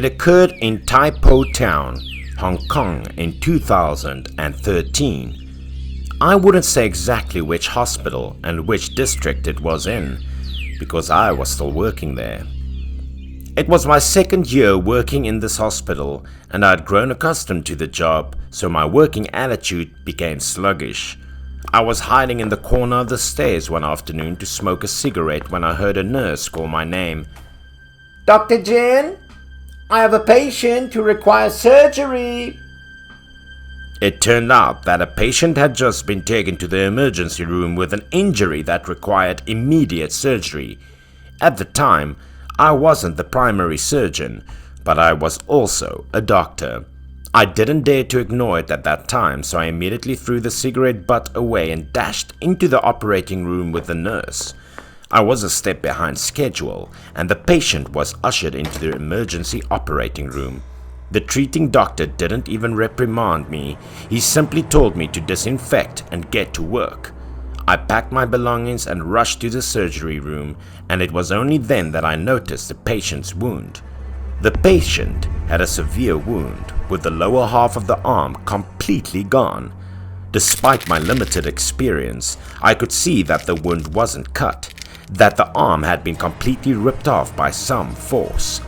It occurred in Tai Po Town, Hong Kong in 2013. I wouldn't say exactly which hospital and which district it was in, because I was still working there. It was my second year working in this hospital, and I had grown accustomed to the job, so my working attitude became sluggish. I was hiding in the corner of the stairs one afternoon to smoke a cigarette when I heard a nurse call my name. "Dr. Jen, I have a patient who requires surgery." It turned out that a patient had just been taken to the emergency room with an injury that required immediate surgery. At the time, I wasn't the primary surgeon, but I was also a doctor. I didn't dare to ignore it at that time, so I immediately threw the cigarette butt away and dashed into the operating room with the nurse. I was a step behind schedule, and the patient was ushered into the emergency operating room. The treating doctor didn't even reprimand me. He simply told me to disinfect and get to work. I packed my belongings and rushed to the surgery room, and it was only then that I noticed the patient's wound. The patient had a severe wound, with the lower half of the arm completely gone. Despite my limited experience, I could see that the wound wasn't cut, that the arm had been completely ripped off by some force.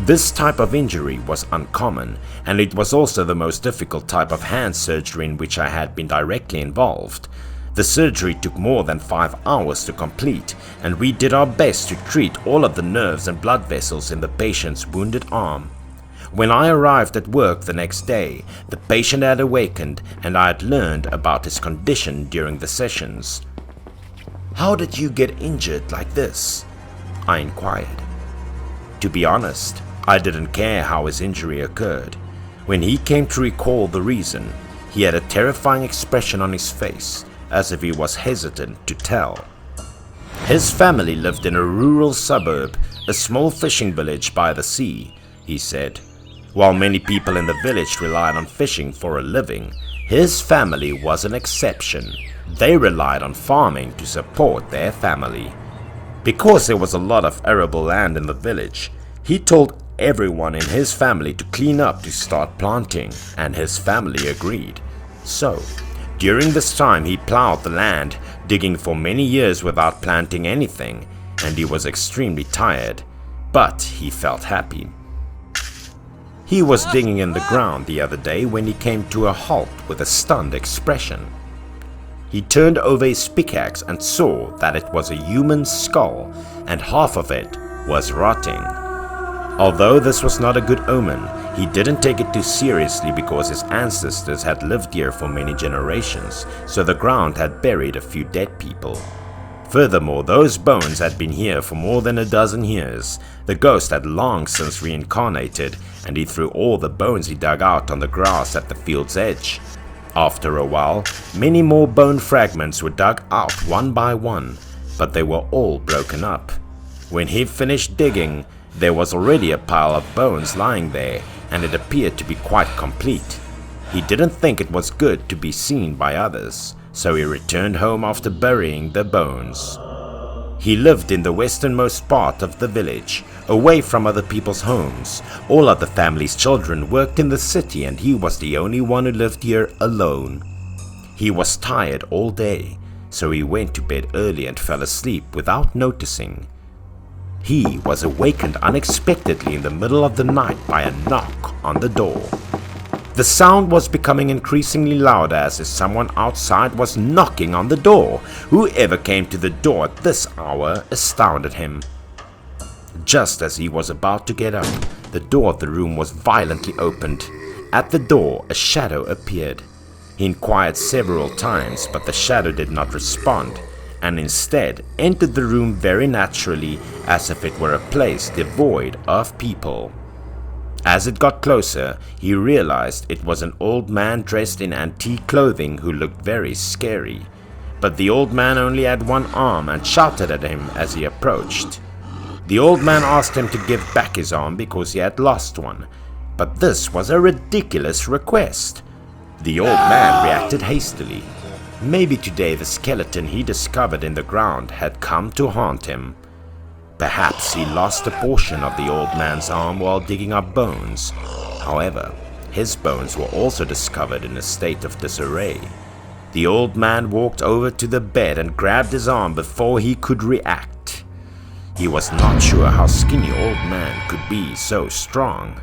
This type of injury was uncommon, and it was also the most difficult type of hand surgery in which I had been directly involved. The surgery took more than 5 hours to complete, and we did our best to treat all of the nerves and blood vessels in the patient's wounded arm. When I arrived at work the next day, the patient had awakened, and I had learned about his condition during the sessions. "How did you get injured like this?" I inquired. To be honest, I didn't care how his injury occurred. When he came to recall the reason, he had a terrifying expression on his face, as if he was hesitant to tell. His family lived in a rural suburb, a small fishing village by the sea, he said. While many people in the village relied on fishing for a living, his family was an exception. They relied on farming to support their family. Because there was a lot of arable land in the village, he told everyone in his family to clean up to start planting, and his family agreed. So, during this time he plowed the land, digging for many years without planting anything, and he was extremely tired, but he felt happy. He was digging in the ground the other day when he came to a halt with a stunned expression. He turned over his pickaxe and saw that it was a human skull, and half of it was rotting. Although this was not a good omen, he didn't take it too seriously because his ancestors had lived here for many generations, so the ground had buried a few dead people. Furthermore, those bones had been here for more than a dozen years. The ghost had long since reincarnated, and he threw all the bones he dug out on the grass at the field's edge. After a while, many more bone fragments were dug out one by one, but they were all broken up. When he finished digging, there was already a pile of bones lying there, and it appeared to be quite complete. He didn't think it was good to be seen by others, so he returned home after burying the bones. He lived in the westernmost part of the village, away from other people's homes. All of the family's children worked in the city, and he was the only one who lived here alone. He was tired all day, so he went to bed early and fell asleep without noticing. He was awakened unexpectedly in the middle of the night by a knock on the door. The sound was becoming increasingly louder as if someone outside was knocking on the door. Whoever came to the door at this hour astounded him. Just as he was about to get up, the door of the room was violently opened. At the door, a shadow appeared. He inquired several times, but the shadow did not respond, and instead entered the room very naturally, as if it were a place devoid of people. As it got closer, he realized it was an old man dressed in antique clothing who looked very scary. But the old man only had one arm and shouted at him as he approached. The old man asked him to give back his arm because he had lost one, but this was a ridiculous request. The old man reacted hastily. Maybe today the skeleton he discovered in the ground had come to haunt him. Perhaps he lost a portion of the old man's arm while digging up bones. However, his bones were also discovered in a state of disarray. The old man walked over to the bed and grabbed his arm before he could react. He was not sure how skinny old man could be so strong.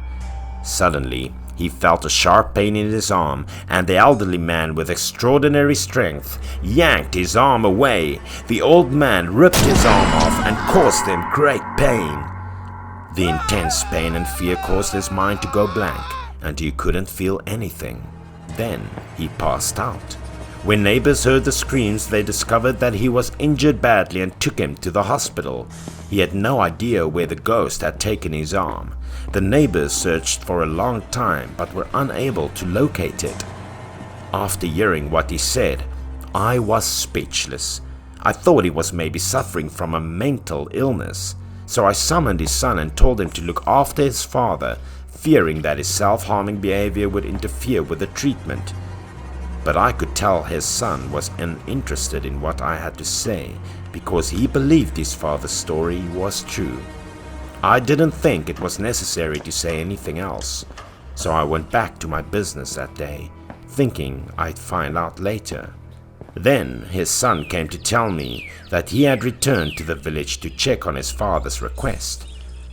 Suddenly, he felt a sharp pain in his arm, and the elderly man with extraordinary strength yanked his arm away. The old man ripped his arm off and caused him great pain. The intense pain and fear caused his mind to go blank, and he couldn't feel anything. Then he passed out. When neighbors heard the screams, they discovered that he was injured badly and took him to the hospital. He had no idea where the ghost had taken his arm. The neighbors searched for a long time but were unable to locate it. After hearing what he said, I was speechless. I thought he was maybe suffering from a mental illness, so I summoned his son and told him to look after his father, fearing that his self-harming behavior would interfere with the treatment. But I could tell his son was uninterested in what I had to say because he believed his father's story was true. I didn't think it was necessary to say anything else, so I went back to my business that day, thinking I'd find out later. Then his son came to tell me that he had returned to the village to check on his father's request.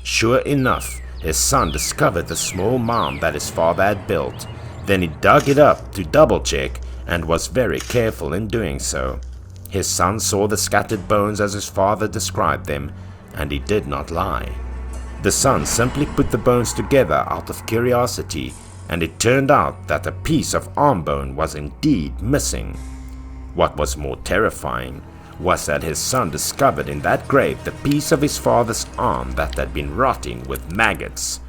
Sure enough, his son discovered the small mound that his father had built. Then he dug it up to double check and was very careful in doing so. His son saw the scattered bones as his father described them, and he did not lie. The son simply put the bones together out of curiosity, and it turned out that a piece of arm bone was indeed missing. What was more terrifying was that his son discovered in that grave the piece of his father's arm that had been rotting with maggots.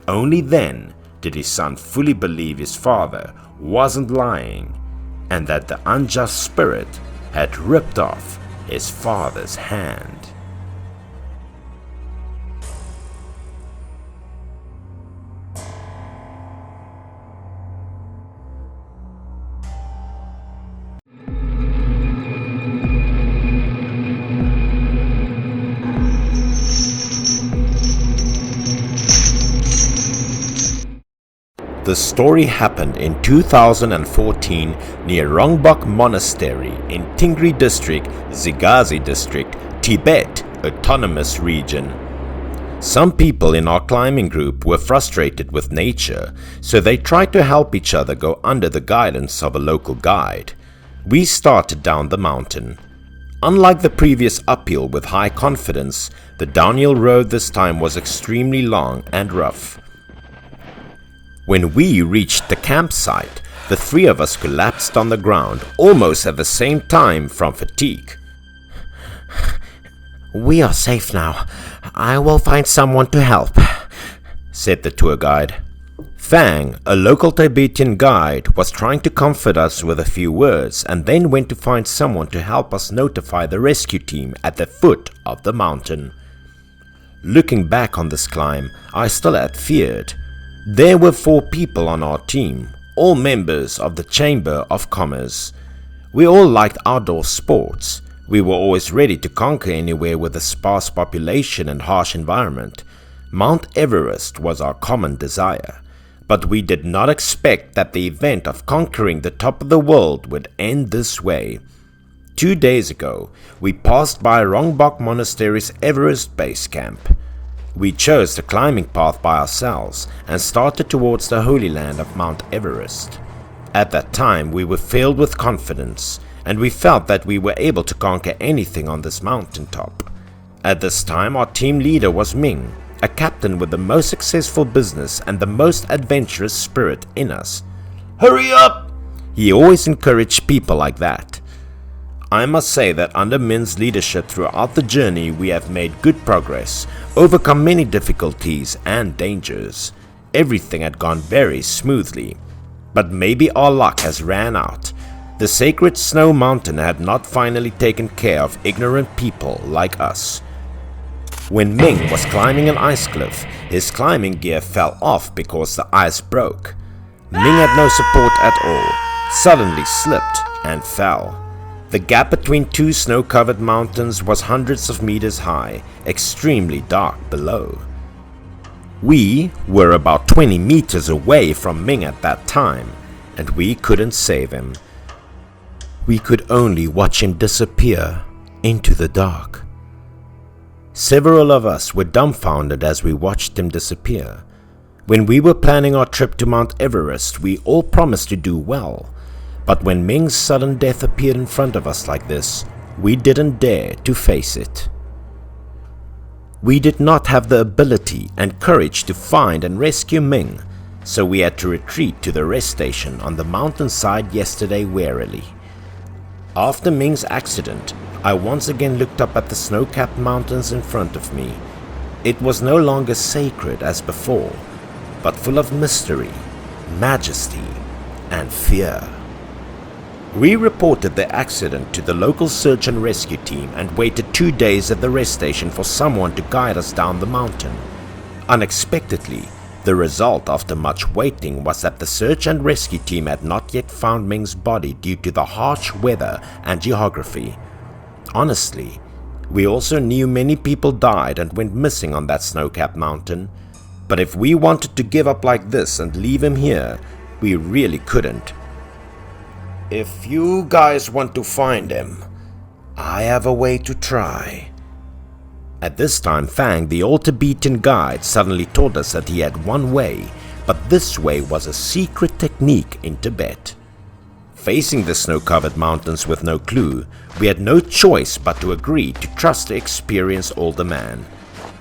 Only then did his son fully believe his father wasn't lying, and that the unjust spirit had ripped off his father's hand. The story happened in 2014 near Rongbuk Monastery in Tingri District, Zigazi District, Tibet Autonomous Region. Some people in our climbing group were frustrated with nature, so they tried to help each other go under the guidance of a local guide. We started down the mountain. Unlike the previous uphill with high confidence, the downhill road this time was extremely long and rough. When we reached the campsite, the three of us collapsed on the ground almost at the same time from fatigue. "We are safe now. I will find someone to help," said the tour guide. Fang, a local Tibetan guide, was trying to comfort us with a few words and then went to find someone to help us notify the rescue team at the foot of the mountain. Looking back on this climb, I still had feared. There were 4 people on our team, all members of the Chamber of Commerce. We all liked outdoor sports. We were always ready to conquer anywhere with a sparse population and harsh environment. Mount Everest was our common desire, but we did not expect that the event of conquering the top of the world would end this way. 2 days ago, we passed by Rongbuk Monastery's Everest base camp. We chose the climbing path by ourselves and started towards the holy land of Mount Everest. At that time we were filled with confidence, and we felt that we were able to conquer anything on this mountaintop. At this time our team leader was Ming, a captain with the most successful business and the most adventurous spirit in us. "Hurry up!" He always encouraged people like that. I must say that under Min's leadership throughout the journey we have made good progress, overcome many difficulties and dangers. Everything had gone very smoothly. But maybe our luck has ran out. The sacred snow mountain had not finally taken care of ignorant people like us. When Ming was climbing an ice cliff, his climbing gear fell off because the ice broke. Ming had no support at all, suddenly slipped and fell. The gap between two snow-covered mountains was hundreds of meters high, extremely dark below. We were about 20 meters away from Ming at that time, and we couldn't save him. We could only watch him disappear into the dark. Several of us were dumbfounded as we watched him disappear. When we were planning our trip to Mount Everest, we all promised to do well. But when Ming's sudden death appeared in front of us like this, we didn't dare to face it. We did not have the ability and courage to find and rescue Ming, so we had to retreat to the rest station on the mountainside yesterday warily. After Ming's accident, I once again looked up at the snow-capped mountains in front of me. It was no longer sacred as before, but full of mystery, majesty, and fear. We reported the accident to the local search and rescue team and waited 2 days at the rest station for someone to guide us down the mountain. Unexpectedly, the result after much waiting was that the search and rescue team had not yet found Ming's body due to the harsh weather and geography. Honestly, we also knew many people died and went missing on that snow-capped mountain, but if we wanted to give up like this and leave him here, we really couldn't. If you guys want to find him, I have a way to try. At this time, Fang, the old Tibetan guide, suddenly told us that he had one way, but this way was a secret technique in Tibet. Facing the snow-covered mountains with no clue, we had no choice but to agree to trust the experienced older man.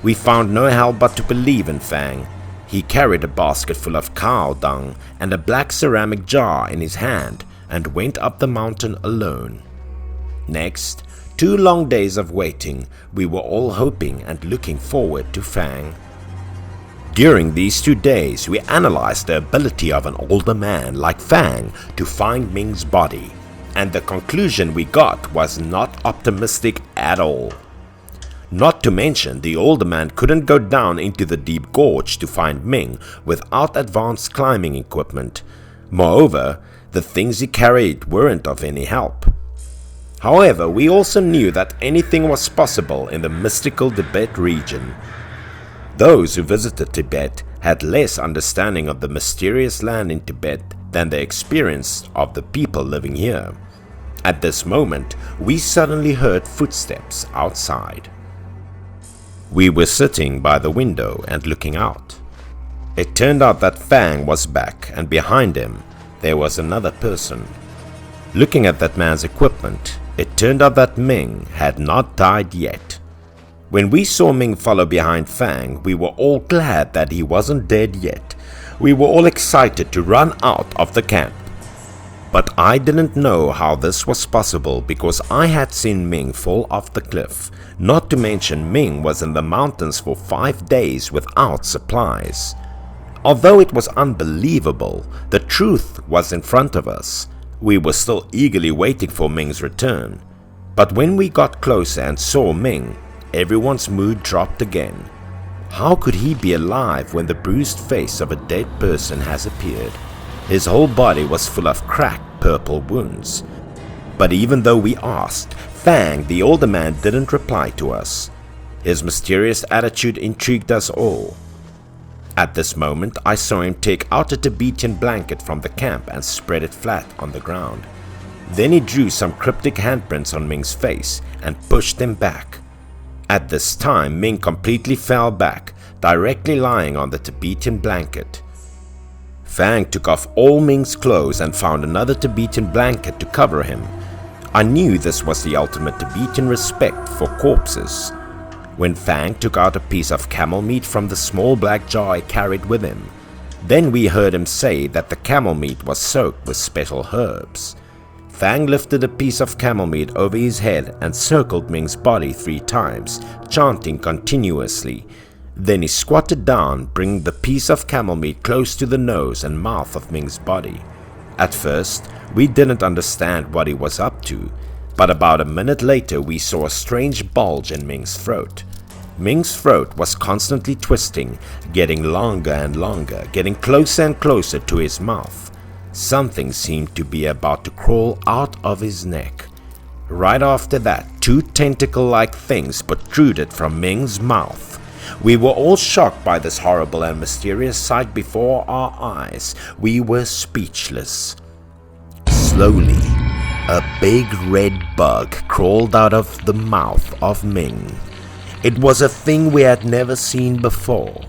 We found no help but to believe in Fang. He carried a basket full of cow dung and a black ceramic jar in his hand and went up the mountain alone. Next, 2 long days of waiting, we were all hoping and looking forward to Fang. During these 2 days, we analyzed the ability of an older man like Fang to find Ming's body, and the conclusion we got was not optimistic at all. Not to mention, the older man couldn't go down into the deep gorge to find Ming without advanced climbing equipment. Moreover, the things he carried weren't of any help. However, we also knew that anything was possible in the mystical Tibet region. Those who visited Tibet had less understanding of the mysterious land in Tibet than the experience of the people living here. At this moment, we suddenly heard footsteps outside. We were sitting by the window and looking out. It turned out that Fang was back, and behind him there was another person. Looking at that man's equipment, it turned out that Ming had not died yet. When we saw Ming follow behind Fang, we were all glad that he wasn't dead yet. We were all excited to run out of the camp. But I didn't know how this was possible because I had seen Ming fall off the cliff. Not to mention, Ming was in the mountains for 5 days without supplies. Although it was unbelievable, the truth was in front of us. We were still eagerly waiting for Ming's return. But when we got closer and saw Ming, everyone's mood dropped again. How could he be alive when the bruised face of a dead person has appeared? His whole body was full of cracked purple wounds. But even though we asked, Fang, the older man, didn't reply to us. His mysterious attitude intrigued us all. At this moment, I saw him take out a Tibetan blanket from the camp and spread it flat on the ground. Then he drew some cryptic handprints on Ming's face and pushed them back. At this time, Ming completely fell back, directly lying on the Tibetan blanket. Fang took off all Ming's clothes and found another Tibetan blanket to cover him. I knew this was the ultimate Tibetan respect for corpses. When Fang took out a piece of camel meat from the small black jar he carried with him, then we heard him say that the camel meat was soaked with special herbs. Fang lifted a piece of camel meat over his head and circled Ming's body 3 times, chanting continuously. Then he squatted down, bringing the piece of camel meat close to the nose and mouth of Ming's body. At first, we didn't understand what he was up to, but about a minute later we saw a strange bulge in Ming's throat. Ming's throat was constantly twisting, getting longer and longer, getting closer and closer to his mouth. Something seemed to be about to crawl out of his neck. Right after that, two tentacle-like things protruded from Ming's mouth. We were all shocked by this horrible and mysterious sight before our eyes. We were speechless. Slowly, a big red bug crawled out of the mouth of Ming. It was a thing we had never seen before.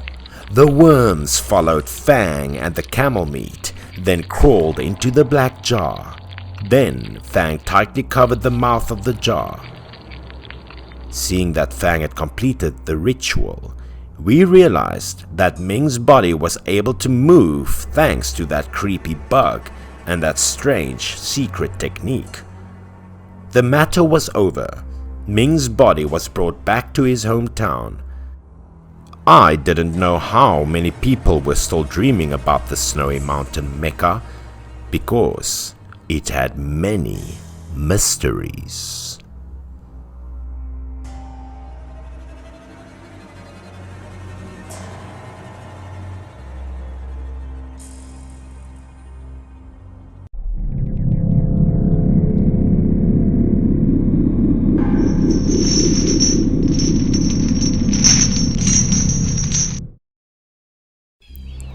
The worms followed Fang and the camel meat, then crawled into the black jar. Then Fang tightly covered the mouth of the jar. Seeing that Fang had completed the ritual, we realized that Ming's body was able to move thanks to that creepy bug and that strange secret technique. The matter was over. Ming's body was brought back to his hometown. I didn't know how many people were still dreaming about the snowy mountain Mecca, because it had many mysteries.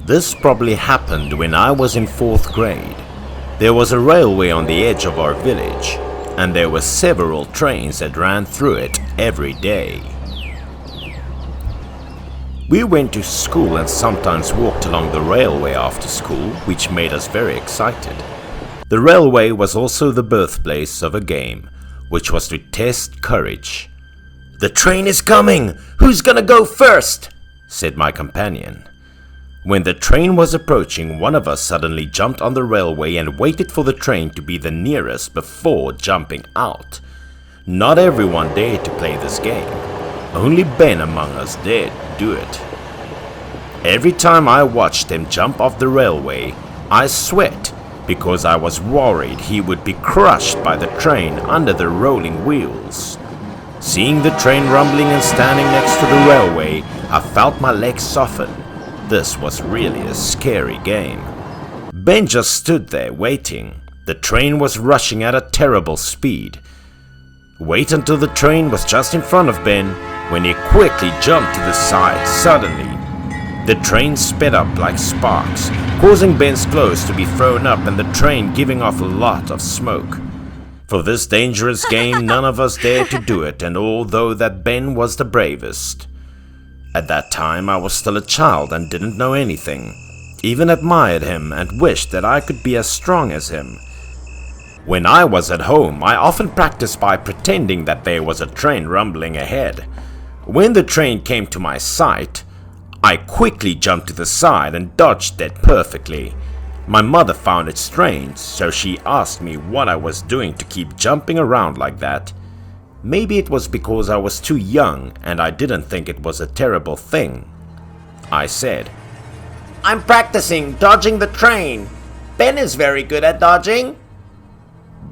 This probably happened when I was in 4th grade. There was a railway on the edge of our village, and there were several trains that ran through it every day. We went to school and sometimes walked along the railway after school, which made us very excited. The railway was also the birthplace of a game, which was to test courage. "The train is coming! Who's gonna go first?" said my companion. When the train was approaching, one of us suddenly jumped on the railway and waited for the train to be the nearest before jumping out. Not everyone dared to play this game. Only Ben among us dared do it. Every time I watched him jump off the railway, I sweat because I was worried he would be crushed by the train under the rolling wheels. Seeing the train rumbling and standing next to the railway, I felt my legs soften. This was really a scary game. Ben just stood there waiting. The train was rushing at a terrible speed. Wait until the train was just in front of Ben, when he quickly jumped to the side. Suddenly, the train sped up like sparks, causing Ben's clothes to be thrown up and the train giving off a lot of smoke. For this dangerous game, none of us dared to do it, and although that Ben was the bravest. At that time I was still a child and didn't know anything, even admired him and wished that I could be as strong as him. When I was at home, I often practiced by pretending that there was a train rumbling ahead. When the train came to my sight, I quickly jumped to the side and dodged it perfectly. My mother found it strange, so she asked me what I was doing to keep jumping around like that. Maybe it was because I was too young and I didn't think it was a terrible thing. I said, "I'm practicing dodging the train. Ben is very good at dodging."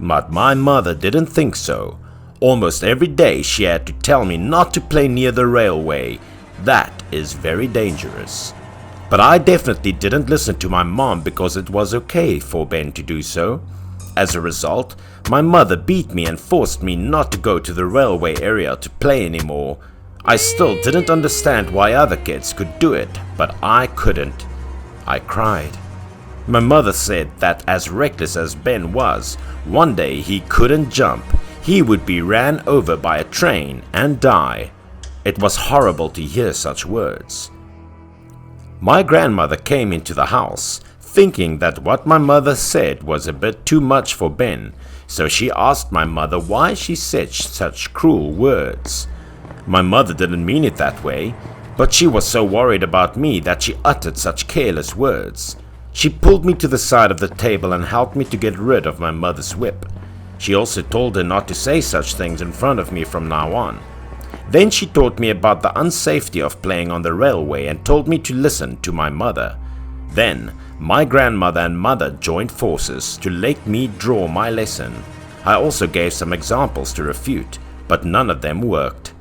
But my mother didn't think so. Almost every day she had to tell me not to play near the railway. That is very dangerous. But I definitely didn't listen to my mom because it was okay for Ben to do so. As a result, my mother beat me and forced me not to go to the railway area to play anymore. I still didn't understand why other kids could do it, but I couldn't. I cried. My mother said that as reckless as Ben was, one day he couldn't jump. He would be ran over by a train and die. It was horrible to hear such words. My grandmother came into the house, thinking that what my mother said was a bit too much for Ben, so she asked my mother why she said such cruel words. My mother didn't mean it that way, but she was so worried about me that she uttered such careless words. She pulled me to the side of the table and helped me to get rid of my mother's whip. She also told her not to say such things in front of me from now on. Then she taught me about the unsafety of playing on the railway and told me to listen to my mother. Then, my grandmother and mother joined forces to let me draw my lesson. I also gave some examples to refute, but none of them worked.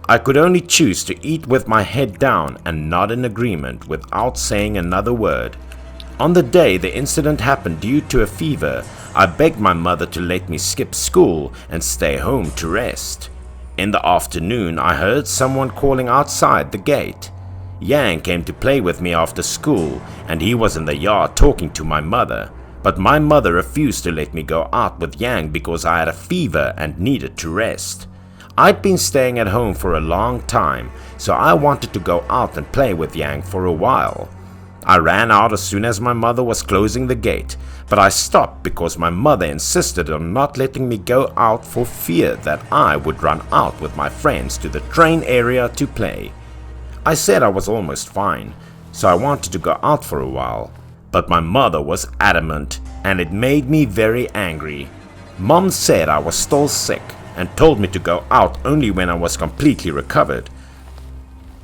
I could only choose to eat with my head down and nod in agreement without saying another word. On the day the incident happened due to a fever, I begged my mother to let me skip school and stay home to rest. In the afternoon, I heard someone calling outside the gate. Yang came to play with me after school, and he was in the yard talking to my mother, but my mother refused to let me go out with Yang because I had a fever and needed to rest. I'd been staying at home for a long time, so I wanted to go out and play with Yang for a while. I ran out as soon as my mother was closing the gate, but I stopped because my mother insisted on not letting me go out for fear that I would run out with my friends to the train area to play. I said I was almost fine, so I wanted to go out for a while, but my mother was adamant, and it made me very angry. Mom said I was still sick and told me to go out only when I was completely recovered.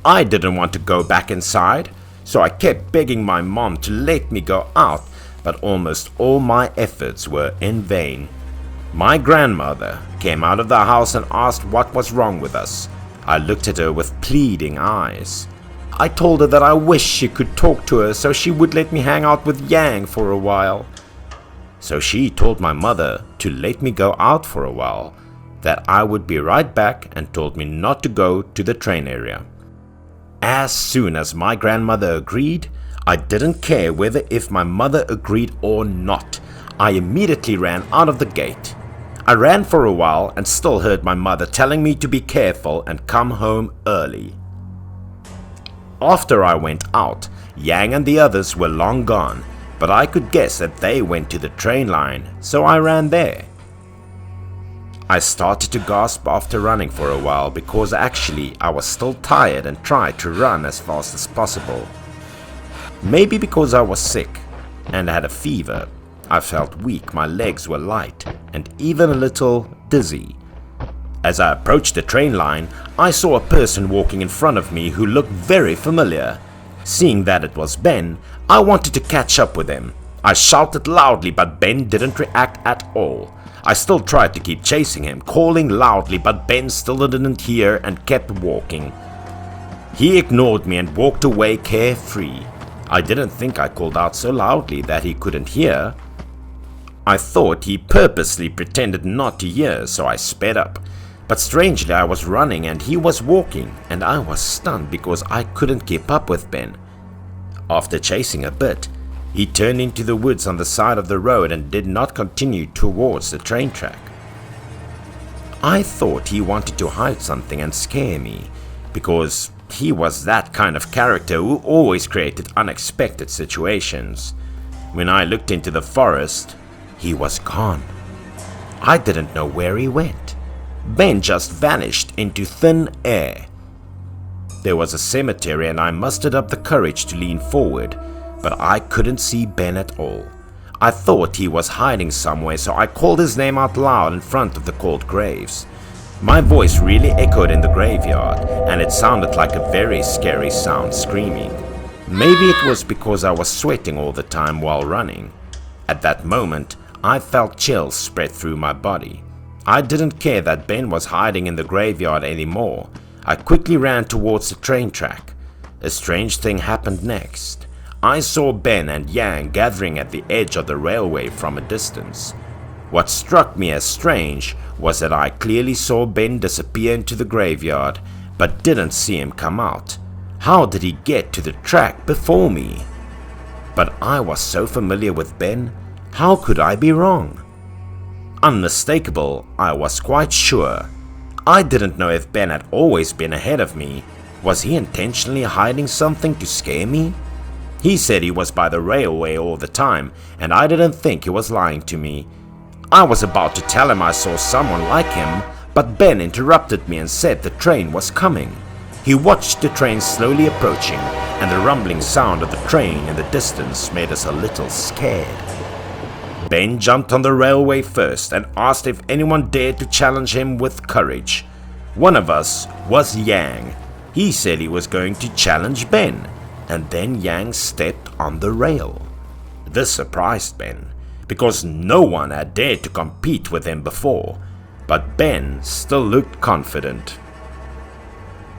I didn't want to go back inside, so I kept begging my mom to let me go out, but almost all my efforts were in vain. My grandmother came out of the house and asked what was wrong with us. I looked at her with pleading eyes. I told her that I wished she could talk to her so she would let me hang out with Yang for a while. So she told my mother to let me go out for a while, that I would be right back, and told me not to go to the train area. As soon as my grandmother agreed, I didn't care whether if my mother agreed or not. I immediately ran out of the gate. I ran for a while and still heard my mother telling me to be careful and come home early. After I went out, Yang and the others were long gone, but I could guess that they went to the train line, so I ran there. I started to gasp after running for a while because actually I was still tired and tried to run as fast as possible. Maybe because I was sick and had a fever, I felt weak, my legs were light and even a little dizzy. As I approached the train line, I saw a person walking in front of me who looked very familiar. Seeing that it was Ben, I wanted to catch up with him. I shouted loudly, but Ben didn't react at all. I still tried to keep chasing him, calling loudly, but Ben still didn't hear and kept walking. He ignored me and walked away carefree. I didn't think I called out so loudly that he couldn't hear. I thought he purposely pretended not to hear, so I sped up. But strangely, I was running and he was walking, and I was stunned because I couldn't keep up with Ben. After chasing a bit, he turned into the woods on the side of the road and did not continue towards the train track. I thought he wanted to hide something and scare me, because he was that kind of character who always created unexpected situations. When I looked into the forest, he was gone. I didn't know where he went. Ben just vanished into thin air. There was a cemetery and I mustered up the courage to lean forward, but I couldn't see Ben at all. I thought he was hiding somewhere, so I called his name out loud in front of the cold graves. My voice really echoed in the graveyard, and it sounded like a very scary sound, screaming. Maybe it was because I was sweating all the time while running. At that moment, I felt chills spread through my body. I didn't care that Ben was hiding in the graveyard anymore. I quickly ran towards the train track. A strange thing happened next. I saw Ben and Yang gathering at the edge of the railway from a distance. What struck me as strange was that I clearly saw Ben disappear into the graveyard, but didn't see him come out. How did he get to the track before me? But I was so familiar with Ben. How could I be wrong? Unmistakable, I was quite sure. I didn't know if Ben had always been ahead of me. Was he intentionally hiding something to scare me? He said he was by the railway all the time, and I didn't think he was lying to me. I was about to tell him I saw someone like him, but Ben interrupted me and said the train was coming. He watched the train slowly approaching, and the rumbling sound of the train in the distance made us a little scared. Ben jumped on the railway first and asked if anyone dared to challenge him with courage. One of us was Yang. He said he was going to challenge Ben, and then Yang stepped on the rail. This surprised Ben, because no one had dared to compete with him before, but Ben still looked confident.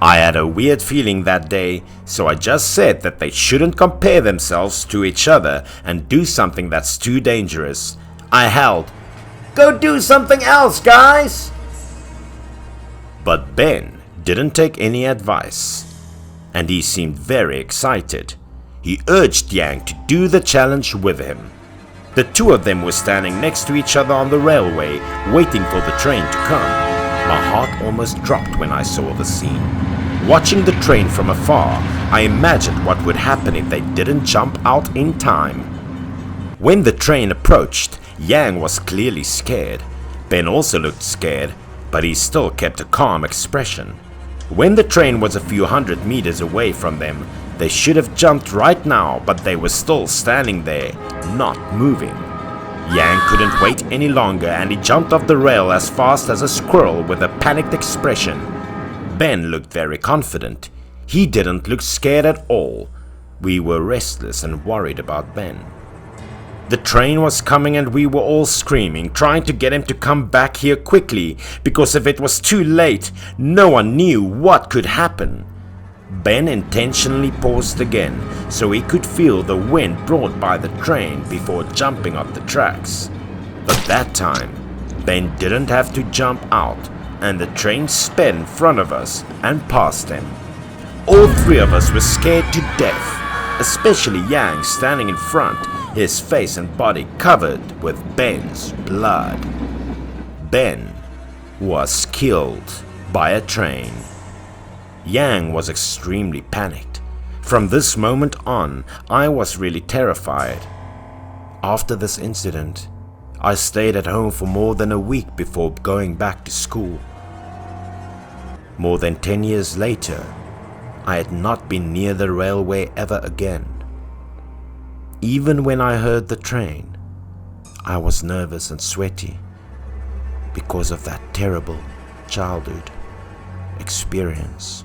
I had a weird feeling that day, so I just said that they shouldn't compare themselves to each other and do something that's too dangerous. I howled, "Go do something else, guys!" But Ben didn't take any advice, and he seemed very excited. He urged Yang to do the challenge with him. The two of them were standing next to each other on the railway, waiting for the train to come. My heart almost dropped when I saw the scene. Watching the train from afar, I imagined what would happen if they didn't jump out in time. When the train approached, Yang was clearly scared. Ben also looked scared, but he still kept a calm expression. When the train was a few hundred meters away from them, they should have jumped right now, but they were still standing there, not moving. Yang couldn't wait any longer and he jumped off the rail as fast as a squirrel with a panicked expression. Ben looked very confident. He didn't look scared at all. We were restless and worried about Ben. The train was coming and we were all screaming, trying to get him to come back here quickly, because if it was too late, no one knew what could happen. Ben intentionally paused again so he could feel the wind brought by the train before jumping off the tracks. But that time, Ben didn't have to jump out and the train sped in front of us and past him. All three of us were scared to death, especially Yang standing in front, his face and body covered with Ben's blood. Ben was killed by a train. Yang was extremely panicked. From this moment on, I was really terrified. After this incident, I stayed at home for more than a week before going back to school. More than 10 years later, I had not been near the railway ever again. Even when I heard the train, I was nervous and sweaty because of that terrible childhood experience.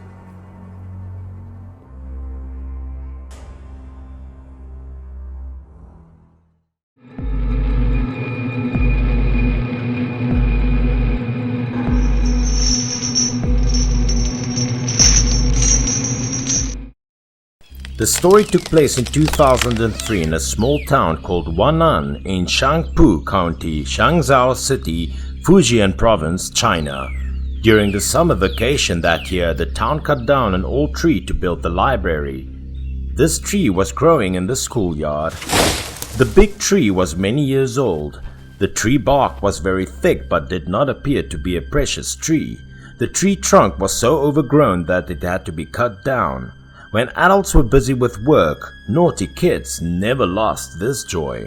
The story took place in 2003 in a small town called Wan'an in Shangpu County, Shangzhou City, Fujian Province, China. During the summer vacation that year, the town cut down an old tree to build the library. This tree was growing in the schoolyard. The big tree was many years old. The tree bark was very thick but did not appear to be a precious tree. The tree trunk was so overgrown that it had to be cut down. When adults were busy with work, naughty kids never lost this joy.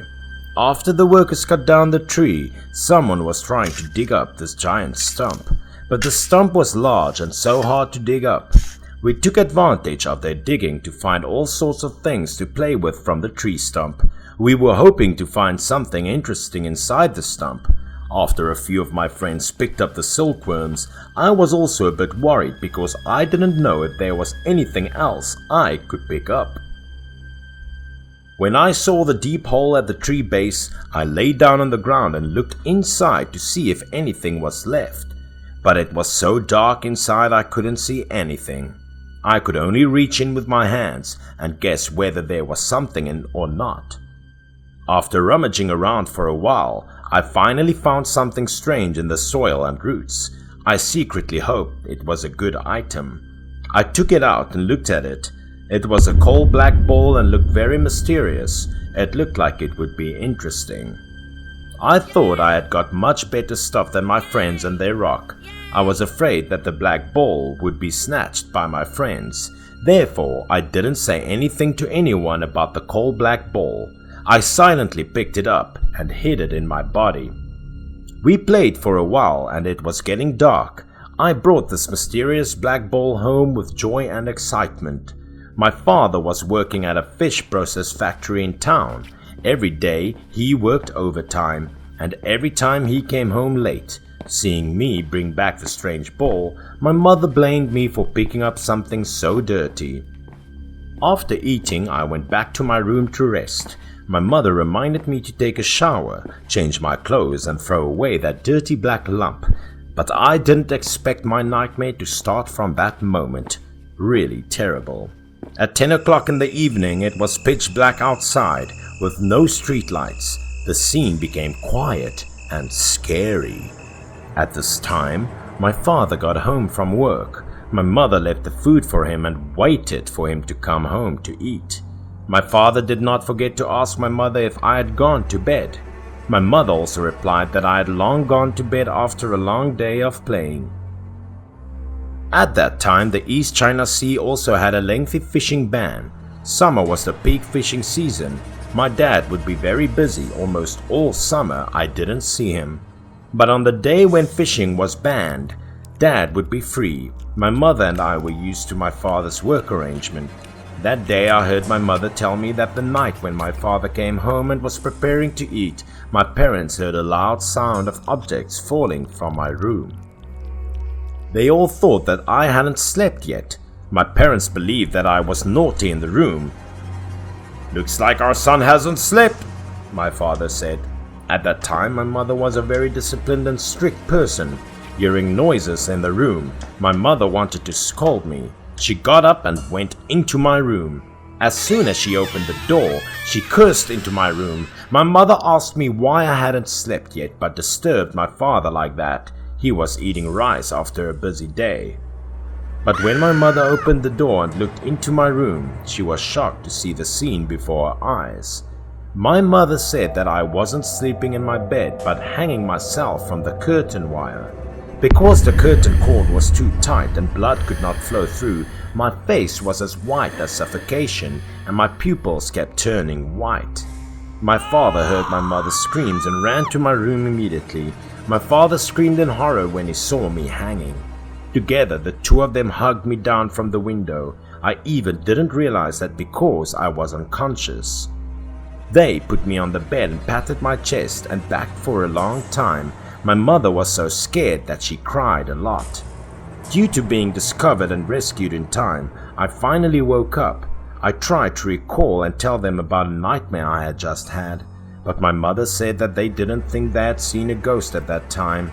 After the workers cut down the tree, someone was trying to dig up this giant stump. But the stump was large and so hard to dig up. We took advantage of their digging to find all sorts of things to play with from the tree stump. We were hoping to find something interesting inside the stump. After a few of my friends picked up the silkworms, I was also a bit worried because I didn't know if there was anything else I could pick up. When I saw the deep hole at the tree base, I lay down on the ground and looked inside to see if anything was left. But it was so dark inside I couldn't see anything. I could only reach in with my hands and guess whether there was something in or not. After rummaging around for a while, I finally found something strange in the soil and roots. I secretly hoped it was a good item. I took it out and looked at it. It was a coal black ball and looked very mysterious. It looked like it would be interesting. I thought I had got much better stuff than my friends and their rock. I was afraid that the black ball would be snatched by my friends. Therefore, I didn't say anything to anyone about the coal black ball. I silently picked it up and hid it in my body. We played for a while and it was getting dark. I brought this mysterious black ball home with joy and excitement. My father was working at a fish process factory in town. Every day he worked overtime, and every time he came home late, seeing me bring back the strange ball, my mother blamed me for picking up something so dirty. After eating, I went back to my room to rest. My mother reminded me to take a shower, change my clothes and throw away that dirty black lump. But I didn't expect my nightmare to start from that moment. Really terrible. At 10 o'clock in the evening, it was pitch black outside with no streetlights. The scene became quiet and scary. At this time, my father got home from work. My mother left the food for him and waited for him to come home to eat. My father did not forget to ask my mother if I had gone to bed. My mother also replied that I had long gone to bed after a long day of playing. At that time, the East China Sea also had a lengthy fishing ban. Summer was the peak fishing season. My dad would be very busy. Almost all summer I didn't see him. But on the day when fishing was banned, Dad would be free. My mother and I were used to my father's work arrangement. That day I heard my mother tell me that the night when my father came home and was preparing to eat, my parents heard a loud sound of objects falling from my room. They all thought that I hadn't slept yet. My parents believed that I was naughty in the room. "Looks like our son hasn't slept," my father said. At that time, my mother was a very disciplined and strict person. Hearing noises in the room, my mother wanted to scold me. She got up and went into my room. As soon as she opened the door, she cursed into my room. My mother asked me why I hadn't slept yet but disturbed my father like that. He was eating rice after a busy day. But when my mother opened the door and looked into my room, she was shocked to see the scene before her eyes. My mother said that I wasn't sleeping in my bed but hanging myself from the curtain wire. Because the curtain cord was too tight and blood could not flow through, my face was as white as suffocation and my pupils kept turning white. My father heard my mother's screams and ran to my room immediately. My father screamed in horror when he saw me hanging. Together, the two of them hugged me down from the window. I even didn't realize that because I was unconscious. They put me on the bed and patted my chest and back for a long time. My mother was so scared that she cried a lot. Due to being discovered and rescued in time, I finally woke up. I tried to recall and tell them about a nightmare I had just had, but my mother said that they didn't think they had seen a ghost at that time.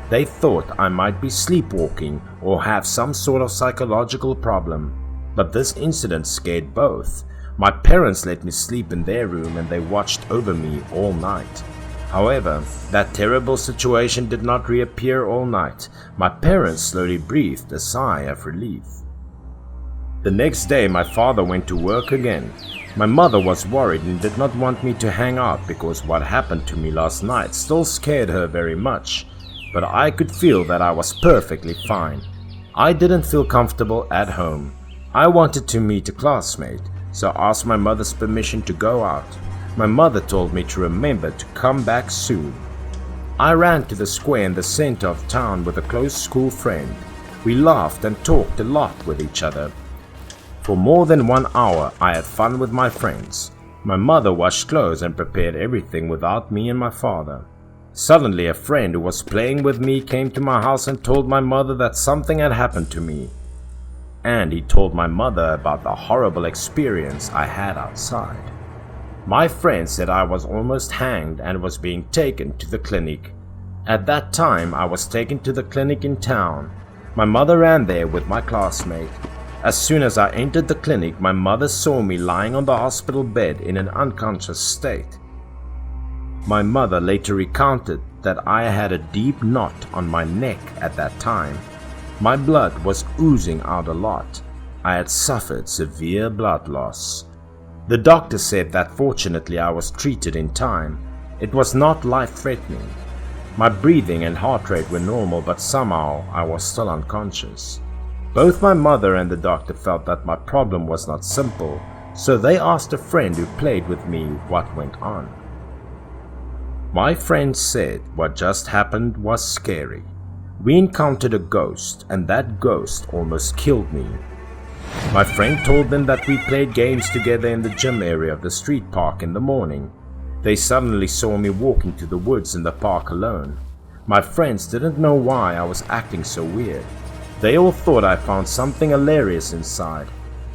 They thought I might be sleepwalking or have some sort of psychological problem, but this incident scared both. My parents let me sleep in their room and they watched over me all night. However, that terrible situation did not reappear all night. My parents slowly breathed a sigh of relief. The next day my father went to work again. My mother was worried and did not want me to hang out because what happened to me last night still scared her very much. But I could feel that I was perfectly fine. I didn't feel comfortable at home. I wanted to meet a classmate, so I asked my mother's permission to go out. My mother told me to remember to come back soon. I ran to the square in the center of town with a close school friend. We laughed and talked a lot with each other. For more than 1 hour I had fun with my friends. My mother washed clothes and prepared everything without me and my father. Suddenly a friend who was playing with me came to my house and told my mother that something had happened to me. And he told my mother about the horrible experience I had outside. My friend said I was almost hanged and was being taken to the clinic. At that time I was taken to the clinic in town. My mother ran there with my classmate. As soon as I entered the clinic, my mother saw me lying on the hospital bed in an unconscious state. My mother later recounted that I had a deep knot on my neck at that time. My blood was oozing out a lot. I had suffered severe blood loss. The doctor said that fortunately I was treated in time. It was not life-threatening. My breathing and heart rate were normal, but somehow I was still unconscious. Both my mother and the doctor felt that my problem was not simple, so they asked a friend who played with me what went on. My friend said what just happened was scary. We encountered a ghost, and that ghost almost killed me. My friend told them that we played games together in the gym area of the street park in the morning. They suddenly saw me walking to the woods in the park alone. My friends didn't know why I was acting so weird. They all thought I found something hilarious inside.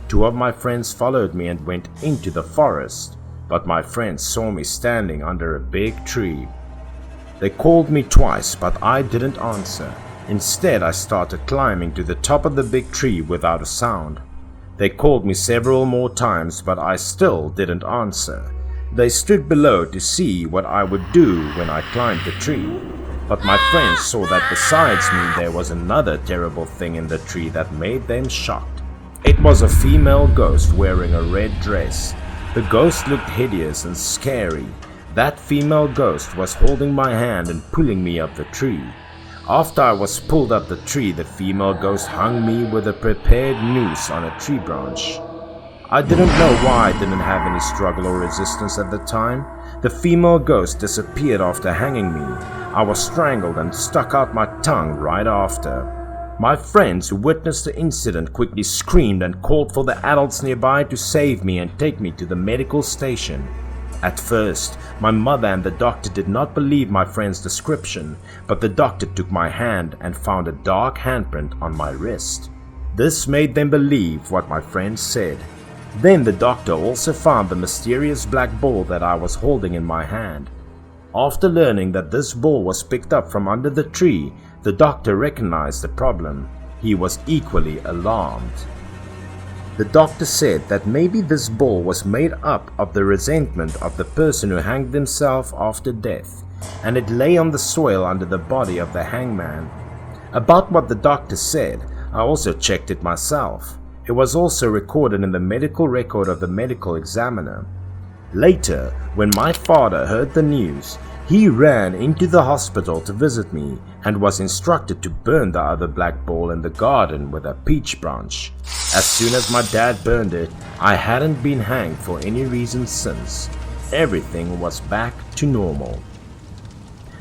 2 of my friends followed me and went into the forest, but my friends saw me standing under a big tree. They called me twice, but I didn't answer. Instead, I started climbing to the top of the big tree without a sound. They called me several more times, but I still didn't answer. They stood below to see what I would do when I climbed the tree. But my friends saw that besides me there was another terrible thing in the tree that made them shocked. It was a female ghost wearing a red dress. The ghost looked hideous and scary. That female ghost was holding my hand and pulling me up the tree. After I was pulled up the tree, the female ghost hung me with a prepared noose on a tree branch. I didn't know why I didn't have any struggle or resistance at the time. The female ghost disappeared after hanging me. I was strangled and stuck out my tongue right after. My friends who witnessed the incident quickly screamed and called for the adults nearby to save me and take me to the medical station. At first, my mother and the doctor did not believe my friend's description, but the doctor took my hand and found a dark handprint on my wrist. This made them believe what my friend said. Then the doctor also found the mysterious black ball that I was holding in my hand. After learning that this ball was picked up from under the tree, the doctor recognized the problem. He was equally alarmed. The doctor said that maybe this ball was made up of the resentment of the person who hanged himself after death, and it lay on the soil under the body of the hangman. About what the doctor said, I also checked it myself. It was also recorded in the medical record of the medical examiner. Later, when my father heard the news, he ran into the hospital to visit me and was instructed to burn the other black ball in the garden with a peach branch. As soon as my dad burned it, I hadn't been hanged for any reason since. Everything was back to normal.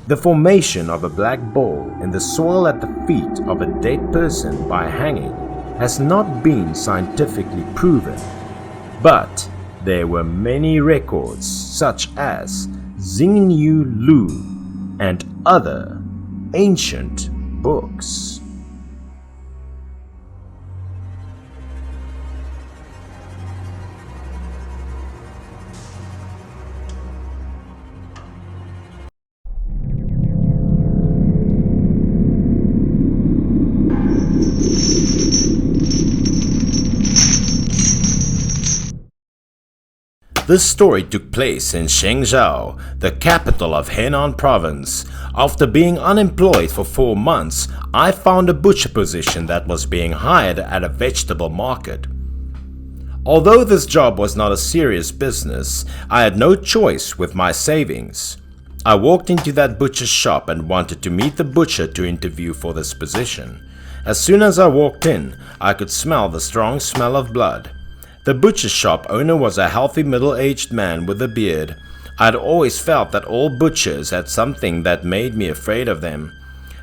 The formation of a black ball in the soil at the feet of a dead person by hanging has not been scientifically proven, but there were many records such as Xingyu Lu and other ancient books. This story took place in Shenzhou, the capital of Henan province. After being unemployed for 4 months, I found a butcher position that was being hired at a vegetable market. Although this job was not a serious business, I had no choice with my savings. I walked into that butcher's shop and wanted to meet the butcher to interview for this position. As soon as I walked in, I could smell the strong smell of blood. The butcher shop owner was a healthy middle-aged man with a beard. I had always felt that all butchers had something that made me afraid of them.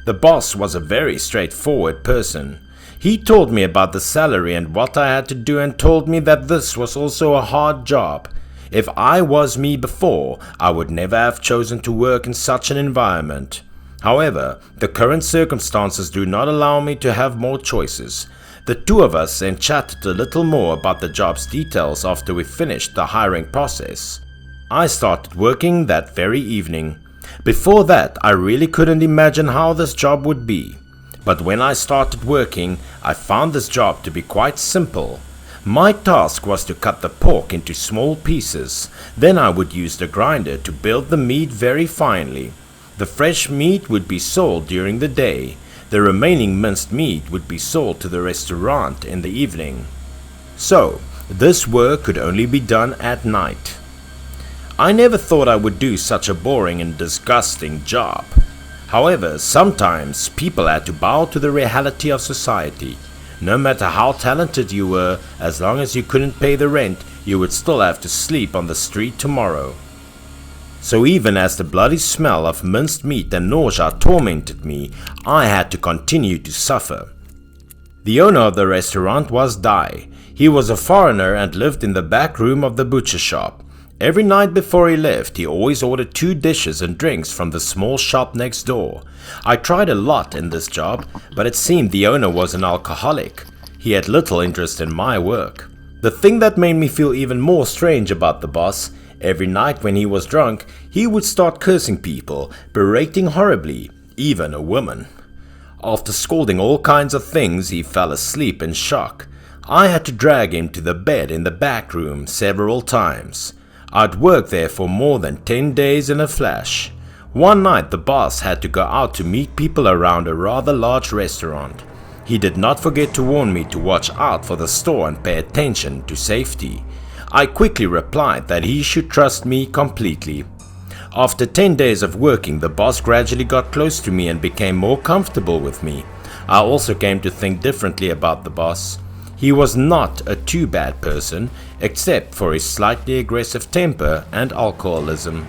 The boss was a very straightforward person. He told me about the salary and what I had to do and told me that this was also a hard job. If I was me before, I would never have chosen to work in such an environment. However, the current circumstances do not allow me to have more choices. The two of us then chatted a little more about the job's details after we finished the hiring process. I started working that very evening. Before that, I really couldn't imagine how this job would be. But when I started working, I found this job to be quite simple. My task was to cut the pork into small pieces. Then I would use the grinder to build the meat very finely. The fresh meat would be sold during the day. The remaining minced meat would be sold to the restaurant in the evening. So, this work could only be done at night. I never thought I would do such a boring and disgusting job. However, sometimes people had to bow to the reality of society. No matter how talented you were, as long as you couldn't pay the rent, you would still have to sleep on the street tomorrow. So even as the bloody smell of minced meat and nausea tormented me, I had to continue to suffer. The owner of the restaurant was Dai. He was a foreigner and lived in the back room of the butcher shop. Every night before he left, he always ordered 2 dishes and drinks from the small shop next door. I tried a lot in this job, but it seemed the owner was an alcoholic. He had little interest in my work. The thing that made me feel even more strange about the boss, every night when he was drunk, he would start cursing people, berating horribly, even a woman. After scolding all kinds of things, he fell asleep in shock. I had to drag him to the bed in the back room several times. I'd worked there for more than 10 days in a flash. One night the boss had to go out to meet people around a rather large restaurant. He did not forget to warn me to watch out for the store and pay attention to safety. I quickly replied that he should trust me completely. After 10 days of working, the boss gradually got close to me and became more comfortable with me. I also came to think differently about the boss. He was not a too bad person, except for his slightly aggressive temper and alcoholism.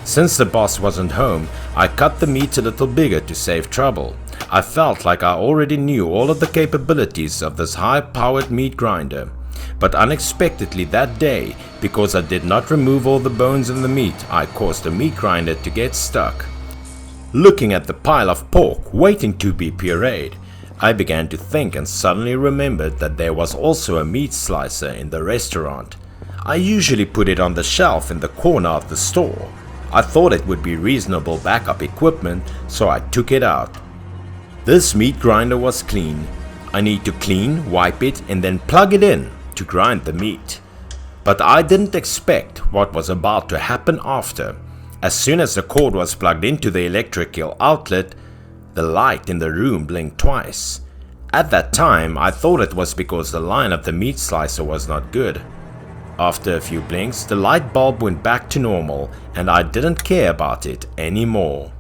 Since the boss wasn't home, I cut the meat a little bigger to save trouble. I felt like I already knew all of the capabilities of this high-powered meat grinder. But unexpectedly that day, because I did not remove all the bones in the meat, I caused the meat grinder to get stuck. Looking at the pile of pork waiting to be pureed, I began to think and suddenly remembered that there was also a meat slicer in the restaurant. I usually put it on the shelf in the corner of the store. I thought it would be reasonable backup equipment, so I took it out. This meat grinder was clean. I need to clean, wipe it, and then plug it in to grind the meat. But I didn't expect what was about to happen after. As soon as the cord was plugged into the electrical outlet, the light in the room blinked twice. At that time, I thought it was because the line of the meat slicer was not good. After a few blinks, the light bulb went back to normal and I didn't care about it anymore.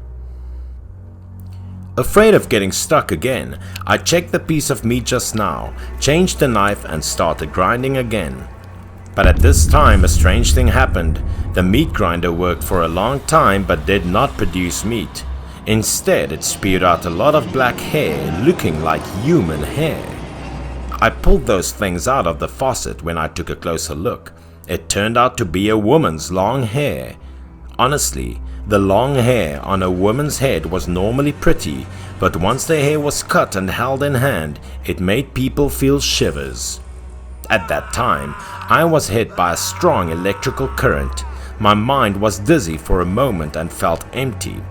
Afraid of getting stuck again, I checked the piece of meat just now, changed the knife and started grinding again. But at this time a strange thing happened. The meat grinder worked for a long time but did not produce meat. Instead, it spewed out a lot of black hair looking like human hair. I pulled those things out of the faucet when I took a closer look. It turned out to be a woman's long hair. Honestly, the long hair on a woman's head was normally pretty, but once the hair was cut and held in hand, it made people feel shivers. At that time, I was hit by a strong electrical current. My mind was dizzy for a moment and felt empty.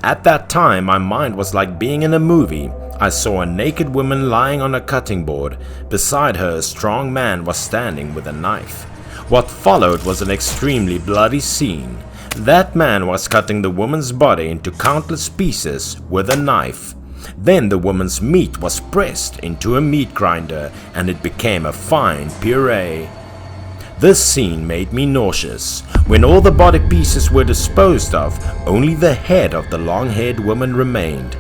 At that time, my mind was like being in a movie. I saw a naked woman lying on a cutting board. Beside her, a strong man was standing with a knife. What followed was an extremely bloody scene. That man was cutting the woman's body into countless pieces with a knife. Then the woman's meat was pressed into a meat grinder and it became a fine puree. This scene made me nauseous. When all the body pieces were disposed of, only the head of the long-haired woman remained.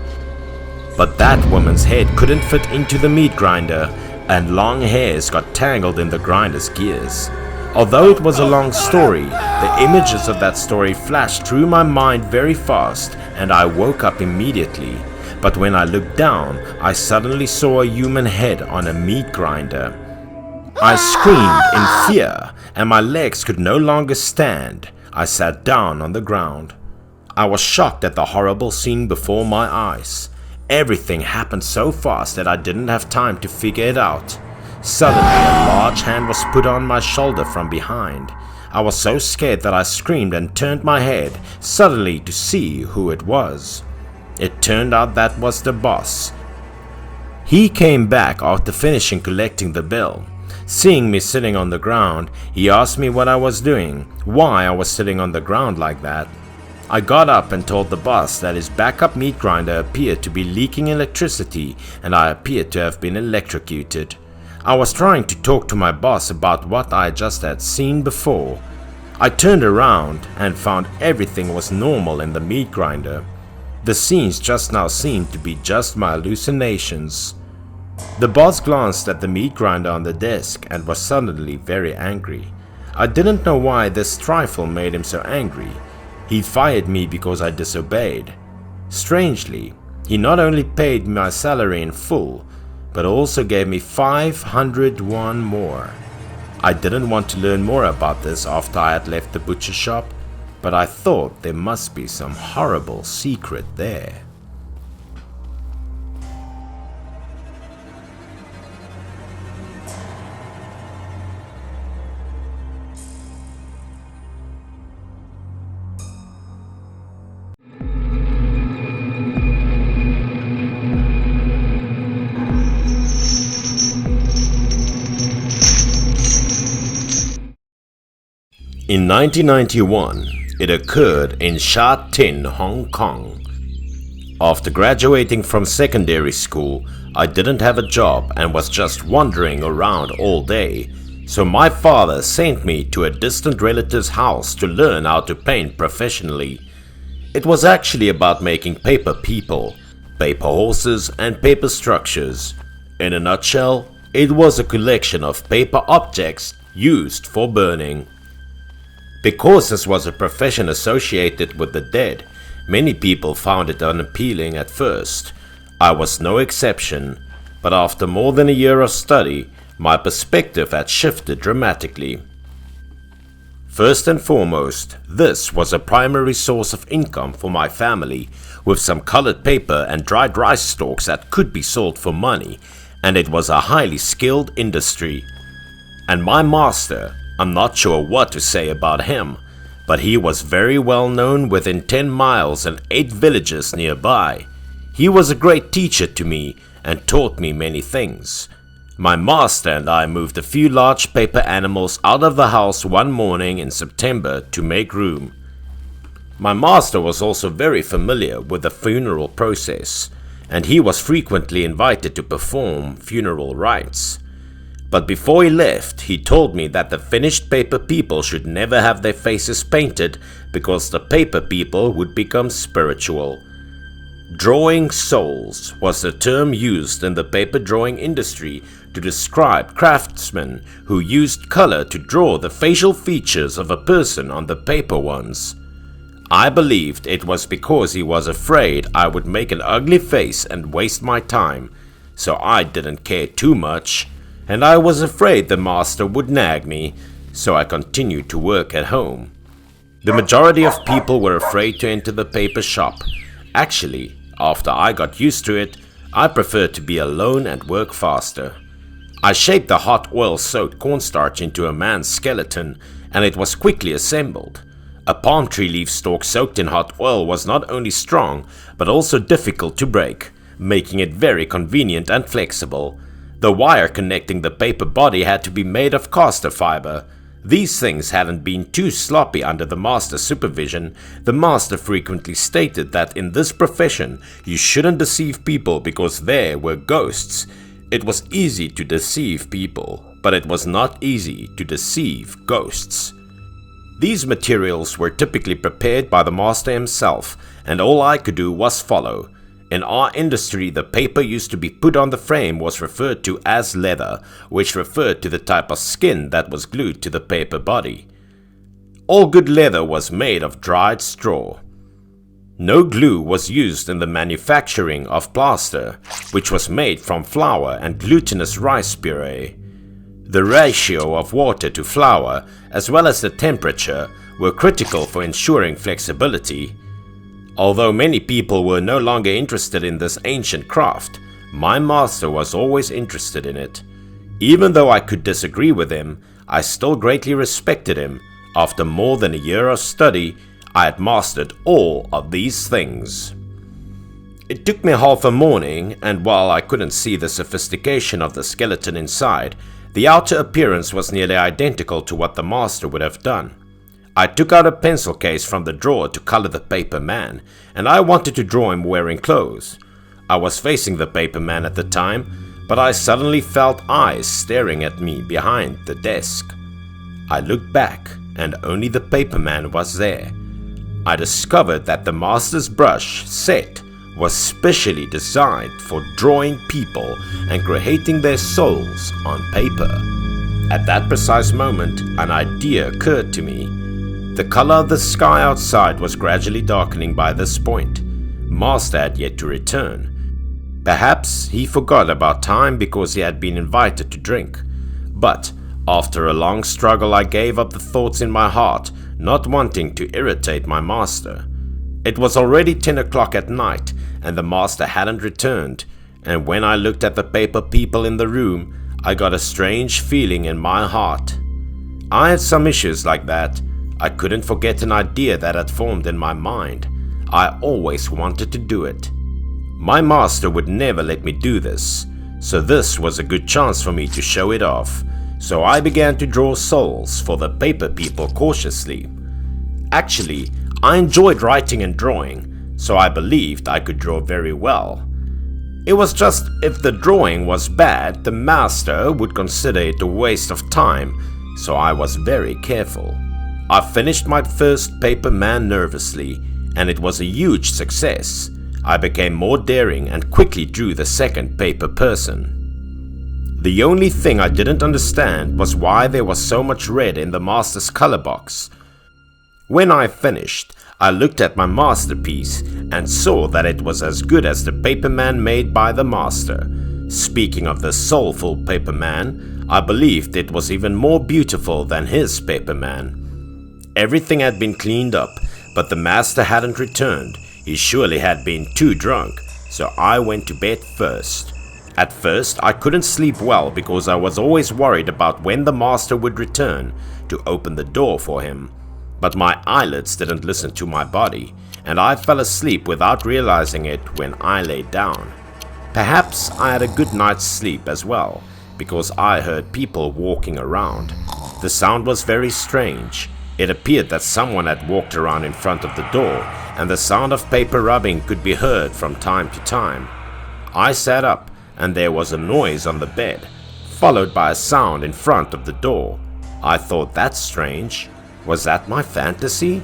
But that woman's head couldn't fit into the meat grinder, and long hairs got tangled in the grinder's gears. Although it was a long story, the images of that story flashed through my mind very fast, and I woke up immediately. But when I looked down, I suddenly saw a human head on a meat grinder. I screamed in fear, and my legs could no longer stand. I sat down on the ground. I was shocked at the horrible scene before my eyes. Everything happened so fast that I didn't have time to figure it out. Suddenly, a large hand was put on my shoulder from behind. I was so scared that I screamed and turned my head suddenly to see who it was. It turned out that was the boss. He came back after finishing collecting the bill. Seeing me sitting on the ground, he asked me what I was doing, why I was sitting on the ground like that. I got up and told the boss that his backup meat grinder appeared to be leaking electricity and I appeared to have been electrocuted. I was trying to talk to my boss about what I just had seen before. I turned around and found everything was normal in the meat grinder. The scenes just now seemed to be just my hallucinations. The boss glanced at the meat grinder on the desk and was suddenly very angry. I didn't know why this trifle made him so angry. He fired me because I disobeyed. Strangely, he not only paid my salary in full, but also gave me 501 more. I didn't want to learn more about this after I had left the butcher shop, but I thought there must be some horrible secret there. In 1991, it occurred in Sha Tin, Hong Kong. After graduating from secondary school, I didn't have a job and was just wandering around all day, so my father sent me to a distant relative's house to learn how to paint professionally. It was actually about making paper people, paper horses and paper structures. In a nutshell, it was a collection of paper objects used for burning. Because this was a profession associated with the dead, many people found it unappealing at first. I was no exception, but after more than a year of study, my perspective had shifted dramatically. First and foremost, this was a primary source of income for my family, with some colored paper and dried rice stalks that could be sold for money, and it was a highly skilled industry. And my master, I'm not sure what to say about him, but he was very well known within 10 miles and 8 villages nearby. He was a great teacher to me and taught me many things. My master and I moved a few large paper animals out of the house one morning in September to make room. My master was also very familiar with the funeral process, and he was frequently invited to perform funeral rites. But before he left, he told me that the finished paper people should never have their faces painted because the paper people would become spiritual. Drawing souls was the term used in the paper drawing industry to describe craftsmen who used color to draw the facial features of a person on the paper ones. I believed it was because he was afraid I would make an ugly face and waste my time, so I didn't care too much. And I was afraid the master would nag me, so I continued to work at home. The majority of people were afraid to enter the paper shop. Actually, after I got used to it, I preferred to be alone and work faster. I shaped the hot oil-soaked cornstarch into a man's skeleton, and it was quickly assembled. A palm tree leaf stalk soaked in hot oil was not only strong, but also difficult to break, making it very convenient and flexible. The wire connecting the paper body had to be made of caster fiber. These things hadn't been too sloppy under the master's supervision. The master frequently stated that in this profession you shouldn't deceive people because there were ghosts. It was easy to deceive people, but it was not easy to deceive ghosts. These materials were typically prepared by the master himself, and all I could do was follow. In our industry, the paper used to be put on the frame was referred to as leather, which referred to the type of skin that was glued to the paper body. All good leather was made of dried straw. No glue was used in the manufacturing of plaster, which was made from flour and glutinous rice puree. The ratio of water to flour, as well as the temperature, were critical for ensuring flexibility. Although many people were no longer interested in this ancient craft, my master was always interested in it. Even though I could disagree with him, I still greatly respected him. After more than a year of study, I had mastered all of these things. It took me half a morning, and while I couldn't see the sophistication of the skeleton inside, the outer appearance was nearly identical to what the master would have done. I took out a pencil case from the drawer to color the paper man, and I wanted to draw him wearing clothes. I was facing the paper man at the time, but I suddenly felt eyes staring at me behind the desk. I looked back, and only the paper man was there. I discovered that the master's brush set was specially designed for drawing people and creating their souls on paper. At that precise moment, an idea occurred to me. The color of the sky outside was gradually darkening by this point. Master had yet to return. Perhaps he forgot about time because he had been invited to drink. But after a long struggle, I gave up the thoughts in my heart, not wanting to irritate my master. It was already 10 o'clock at night, and the master hadn't returned, and when I looked at the paper people in the room, I got a strange feeling in my heart. I had some issues like that. I couldn't forget an idea that had formed in my mind. I always wanted to do it. My master would never let me do this, so this was a good chance for me to show it off. so I began to draw souls for the paper people cautiously. Actually, I enjoyed writing and drawing, so I believed I could draw very well. It was just if the drawing was bad, the master would consider it a waste of time, so I was very careful. I finished my first paper man nervously, and it was a huge success. I became more daring and quickly drew the second paper person. The only thing I didn't understand was why there was so much red in the master's color box. When I finished, I looked at my masterpiece and saw that it was as good as the paper man made by the master. Speaking of the soulful paper man, I believed it was even more beautiful than his paper man. Everything had been cleaned up, but the master hadn't returned. He surely had been too drunk, so I went to bed first. At first, I couldn't sleep well because I was always worried about when the master would return to open the door for him. But my eyelids didn't listen to my body, and I fell asleep without realizing it when I lay down. Perhaps I had a good night's sleep as well, because I heard people walking around. The sound was very strange. It appeared that someone had walked around in front of the door, and the sound of paper rubbing could be heard from time to time. I sat up, and there was a noise on the bed, followed by a sound in front of the door. I thought, that's strange. Was that my fantasy?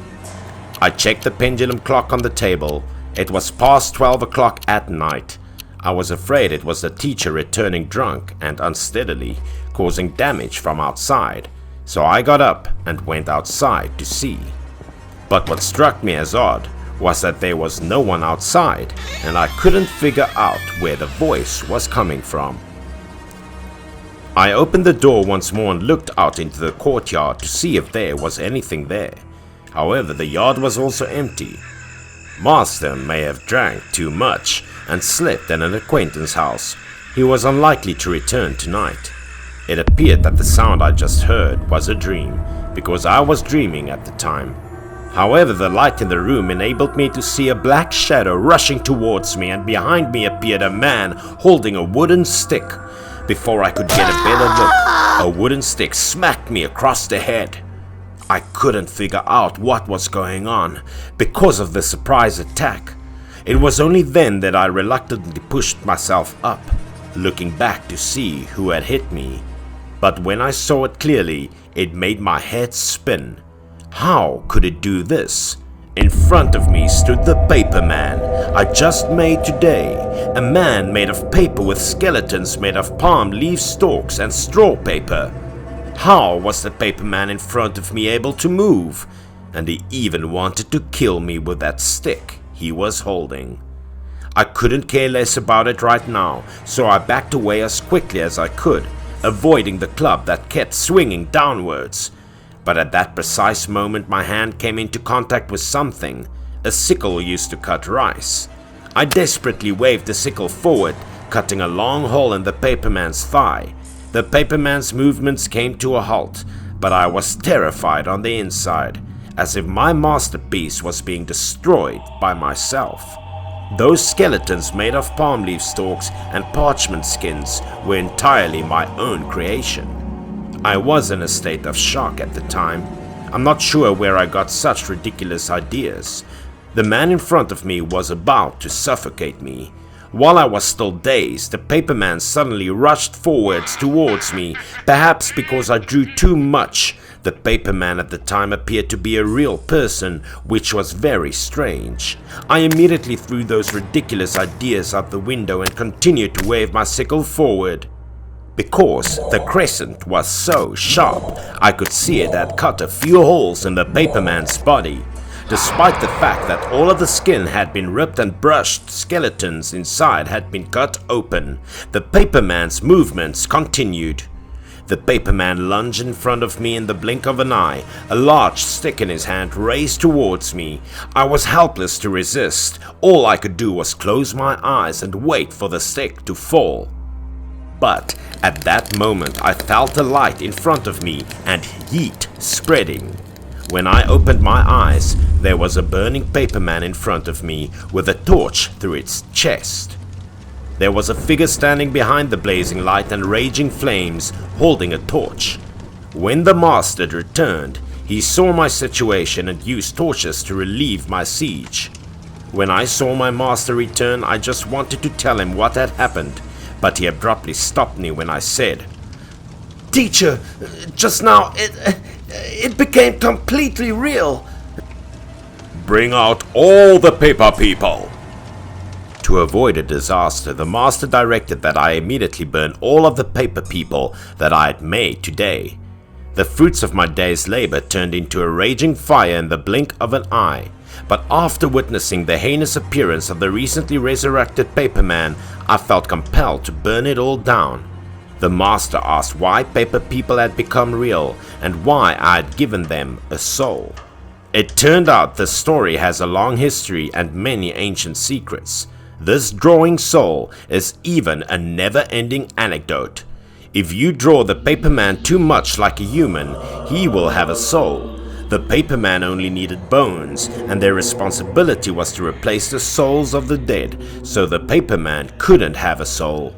I checked the pendulum clock on the table. It was past 12 o'clock at night. I was afraid it was the teacher returning drunk and unsteadily, causing damage from outside. So I got up and went outside to see. But what struck me as odd was that there was no one outside, and I couldn't figure out where the voice was coming from. I opened the door once more and looked out into the courtyard to see if there was anything there. However, the yard was also empty. Master may have drank too much and slept in an acquaintance's house. He was unlikely to return tonight. It appeared that the sound I just heard was a dream, because I was dreaming at the time. However, the light in the room enabled me to see a black shadow rushing towards me, and behind me appeared a man holding a wooden stick. Before I could get a better look, a wooden stick smacked me across the head. I couldn't figure out what was going on because of the surprise attack. It was only then that I reluctantly pushed myself up, looking back to see who had hit me. But when I saw it clearly, it made my head spin. How could it do this? In front of me stood the paper man I just made today, a man made of paper with skeletons made of palm leaf stalks and straw paper. How was the paper man in front of me able to move? And he even wanted to kill me with that stick he was holding. I couldn't care less about it right now, so I backed away as quickly as I could, avoiding the club that kept swinging downwards. But at that precise moment my hand came into contact with something, a sickle used to cut rice. I desperately waved the sickle forward, cutting a long hole in the paperman's thigh. The paperman's movements came to a halt, but I was terrified on the inside, as if my masterpiece was being destroyed by myself. Those skeletons made of palm leaf stalks and parchment skins were entirely my own creation. I was in a state of shock at the time. I'm not sure where I got such ridiculous ideas. The man in front of me was about to suffocate me. While I was still dazed, the paperman suddenly rushed forwards towards me, perhaps because I drew too much. The paperman at the time appeared to be a real person, which was very strange. I immediately threw those ridiculous ideas out the window and continued to wave my sickle forward. Because the crescent was so sharp, I could see it had cut a few holes in the paperman's body. Despite the fact that all of the skin had been ripped and brushed, skeletons inside had been cut open. The paperman's movements continued. The paperman lunged in front of me in the blink of an eye, a large stick in his hand raised towards me. I was helpless to resist. All I could do was close my eyes and wait for the stick to fall. But at that moment I felt a light in front of me and heat spreading. When I opened my eyes, there was a burning paperman in front of me with a torch through its chest. There was a figure standing behind the blazing light and raging flames, holding a torch. When the master returned, he saw my situation and used torches to relieve my siege. When I saw my master return, I just wanted to tell him what had happened, but he abruptly stopped me when I said, "Teacher, just now it became completely real." Bring out all the paper people. To avoid a disaster, the master directed that I immediately burn all of the paper people that I had made today. The fruits of my day's labor turned into a raging fire in the blink of an eye, but after witnessing the heinous appearance of the recently resurrected paperman, I felt compelled to burn it all down. The master asked why paper people had become real and why I had given them a soul. It turned out the story has a long history and many ancient secrets. This drawing soul is even a never-ending anecdote. If you draw the paperman too much like a human, he will have a soul. The paperman only needed bones, and their responsibility was to replace the souls of the dead, so the paperman couldn't have a soul.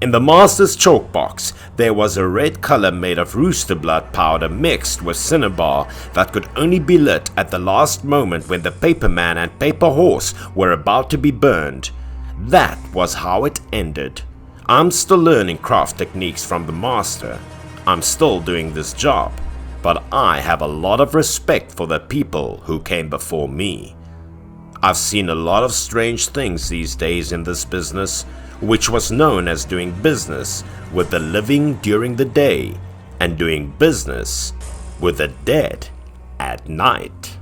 In the master's chalk box, there was a red color made of rooster blood powder mixed with cinnabar that could only be lit at the last moment when the paperman and paper horse were about to be burned. That was how it ended. I'm still learning craft techniques from the master. I'm still doing this job, but I have a lot of respect for the people who came before me. I've seen a lot of strange things these days in this business, which was known as doing business with the living during the day and doing business with the dead at night.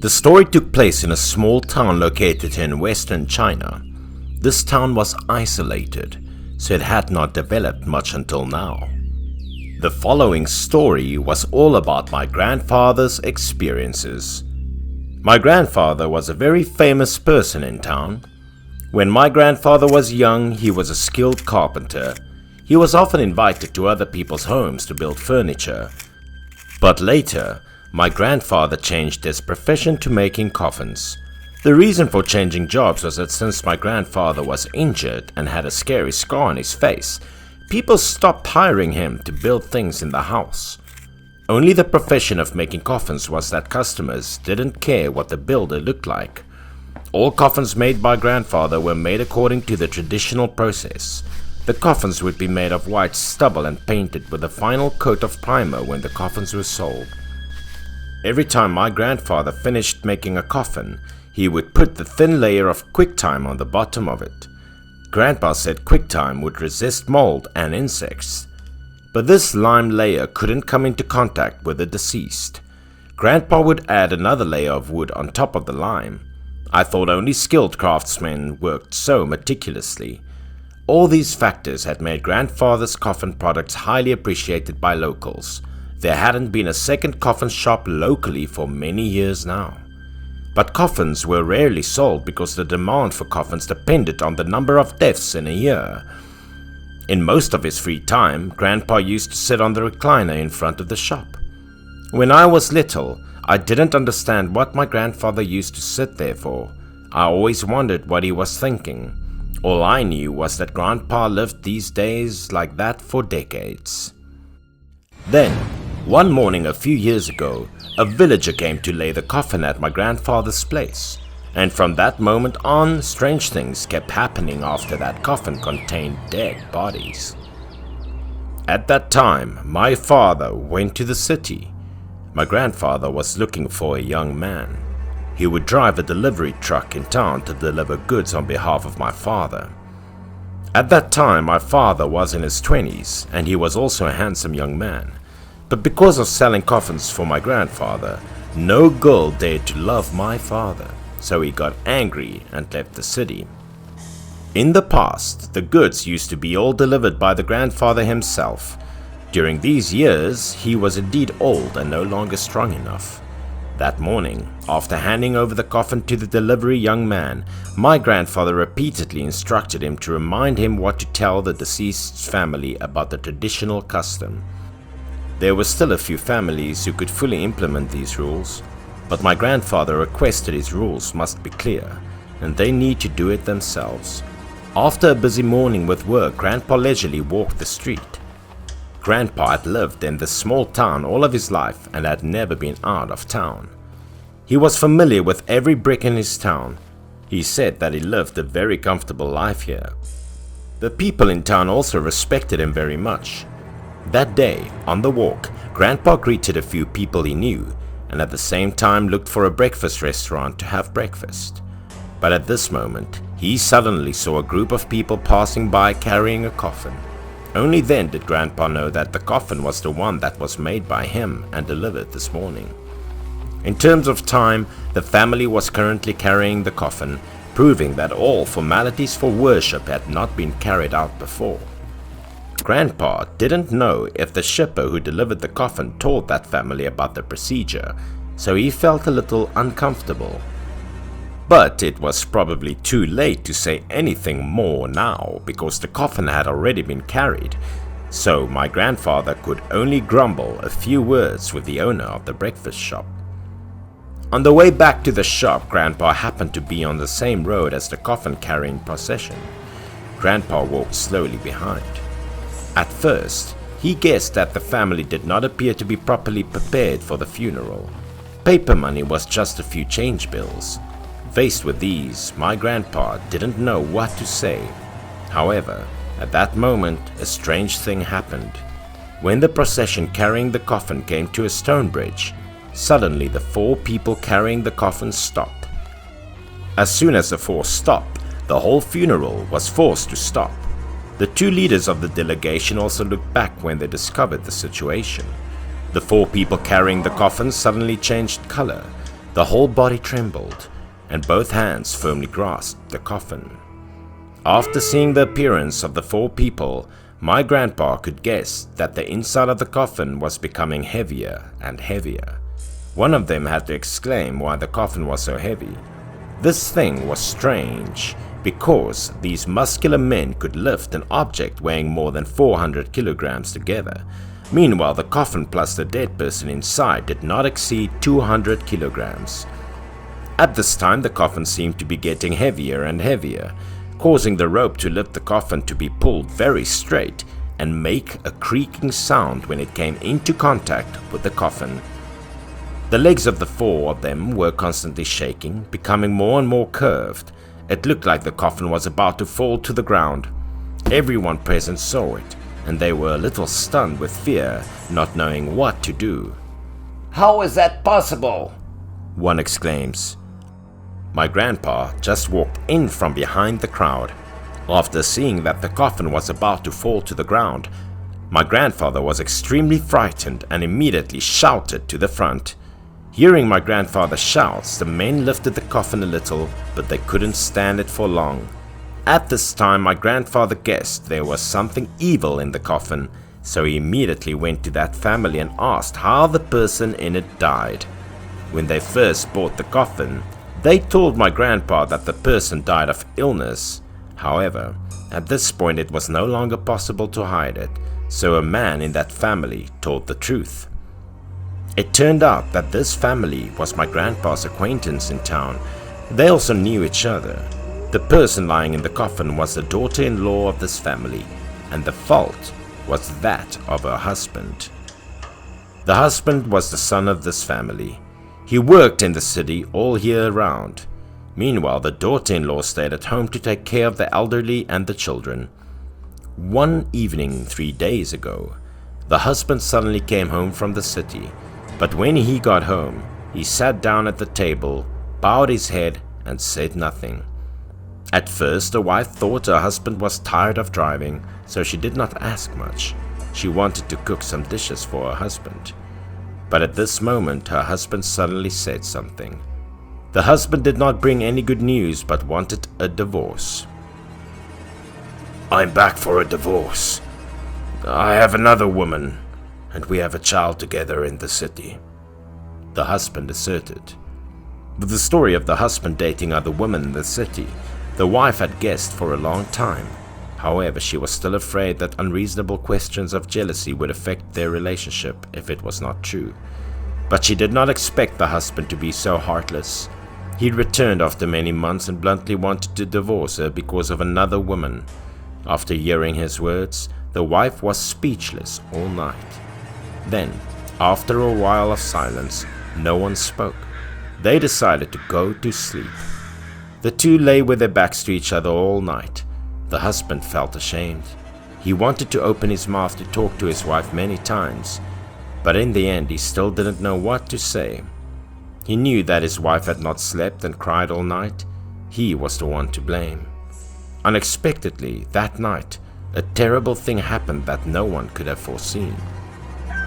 The story took place in a small town located in western China. This town was isolated, so it had not developed much until now. The following story was all about my grandfather's experiences. My grandfather was a very famous person in town. When my grandfather was young, he was a skilled carpenter. He was often invited to other people's homes to build furniture. But later, my grandfather changed his profession to making coffins. The reason for changing jobs was that since my grandfather was injured and had a scary scar on his face, people stopped hiring him to build things in the house. Only the profession of making coffins was that customers didn't care what the builder looked like. All coffins made by grandfather were made according to the traditional process. The coffins would be made of white stubble and painted with a final coat of primer when the coffins were sold. Every time my grandfather finished making a coffin, he would put the thin layer of quicktime on the bottom of it. Grandpa said quicktime would resist mold and insects, but this lime layer couldn't come into contact with the deceased. Grandpa would add another layer of wood on top of the lime. I thought only skilled craftsmen worked so meticulously. All these factors had made grandfather's coffin products highly appreciated by locals. There hadn't been a second coffin shop locally for many years now. But coffins were rarely sold because the demand for coffins depended on the number of deaths in a year. In most of his free time, Grandpa used to sit on the recliner in front of the shop. When I was little, I didn't understand what my grandfather used to sit there for. I always wondered what he was thinking. All I knew was that Grandpa lived these days like that for decades. Then, one morning a few years ago, a villager came to lay the coffin at my grandfather's place, and from that moment on, strange things kept happening after that coffin contained dead bodies. At that time, my father went to the city. My grandfather was looking for a young man. he would drive a delivery truck in town to deliver goods on behalf of my father. At that time, my father was in his 20s and he was also a handsome young man. But because of selling coffins for my grandfather, no girl dared to love my father, so he got angry and left the city. In the past, the goods used to be all delivered by the grandfather himself. During these years, he was indeed old and no longer strong enough. That morning, after handing over the coffin to the delivery young man, my grandfather repeatedly instructed him to remind him what to tell the deceased's family about the traditional custom. There were still a few families who could fully implement these rules, but my grandfather requested his rules must be clear, and they need to do it themselves. After a busy morning with work, Grandpa leisurely walked the street. Grandpa had lived in this small town all of his life and had never been out of town. He was familiar with every brick in his town. He said that he lived a very comfortable life here. The people in town also respected him very much. That day, on the walk, Grandpa greeted a few people he knew and at the same time looked for a breakfast restaurant to have breakfast. But at this moment, he suddenly saw a group of people passing by carrying a coffin. Only then did Grandpa know that the coffin was the one that was made by him and delivered this morning. In terms of time, the family was currently carrying the coffin, proving that all formalities for worship had not been carried out before. Grandpa didn't know if the shipper who delivered the coffin told that family about the procedure, so he felt a little uncomfortable. But it was probably too late to say anything more now because the coffin had already been carried, so my grandfather could only grumble a few words with the owner of the breakfast shop. On the way back to the shop, Grandpa happened to be on the same road as the coffin-carrying procession. Grandpa walked slowly behind. At first, he guessed that the family did not appear to be properly prepared for the funeral. Paper money was just a few change bills. Faced with these, my grandpa didn't know what to say. However, at that moment, a strange thing happened. When the procession carrying the coffin came to a stone bridge, suddenly the four people carrying the coffin stopped. As soon as the four stopped, the whole funeral was forced to stop. The two leaders of the delegation also looked back when they discovered the situation. The four people carrying the coffin suddenly changed color. The whole body trembled, and both hands firmly grasped the coffin. After seeing the appearance of the four people, my grandpa could guess that the inside of the coffin was becoming heavier and heavier. One of them had to exclaim why the coffin was so heavy. This thing was strange, because these muscular men could lift an object weighing more than 400 kilograms together. Meanwhile, the coffin plus the dead person inside did not exceed 200 kilograms. At this time, the coffin seemed to be getting heavier and heavier, causing the rope to lift the coffin to be pulled very straight and make a creaking sound when it came into contact with the coffin. The legs of the four of them were constantly shaking, becoming more and more curved. It looked like the coffin was about to fall to the ground. Everyone present saw it, and they were a little stunned with fear, not knowing what to do. "How is that possible?" one exclaims. My grandpa just walked in from behind the crowd. After seeing that the coffin was about to fall to the ground, my grandfather was extremely frightened and immediately shouted to the front. Hearing my grandfather's shouts, the men lifted the coffin a little, but they couldn't stand it for long. At this time, my grandfather guessed there was something evil in the coffin, so he immediately went to that family and asked how the person in it died. When they first bought the coffin, they told my grandpa that the person died of illness. However, at this point it was no longer possible to hide it, so a man in that family told the truth. It turned out that this family was my grandpa's acquaintance in town. They also knew each other. The person lying in the coffin was the daughter-in-law of this family, and the fault was that of her husband. The husband was the son of this family. He worked in the city all year round. Meanwhile, the daughter-in-law stayed at home to take care of the elderly and the children. One evening 3 days ago, the husband suddenly came home from the city, but when he got home, he sat down at the table bowed his head, and said nothing. At first, the wife thought her husband was tired of driving, so she did not ask much. She wanted to cook some dishes for her husband. But at this moment, her husband suddenly said something. The husband did not bring any good news, but wanted a divorce. "I'm back for a divorce. I have another woman, and we have a child together in the city," the husband asserted. With the story of the husband dating other women in the city, the wife had guessed for a long time. However, she was still afraid that unreasonable questions of jealousy would affect their relationship if it was not true. But she did not expect the husband to be so heartless. He returned after many months and bluntly wanted to divorce her because of another woman. After hearing his words, the wife was speechless all night. Then, after a while of silence, no one spoke. They decided to go to sleep. The two lay with their backs to each other all night. The husband felt ashamed. He wanted to open his mouth to talk to his wife many times, but in the end he still didn't know what to say. He knew that his wife had not slept and cried all night. He was the one to blame. Unexpectedly, that night, a terrible thing happened that no one could have foreseen.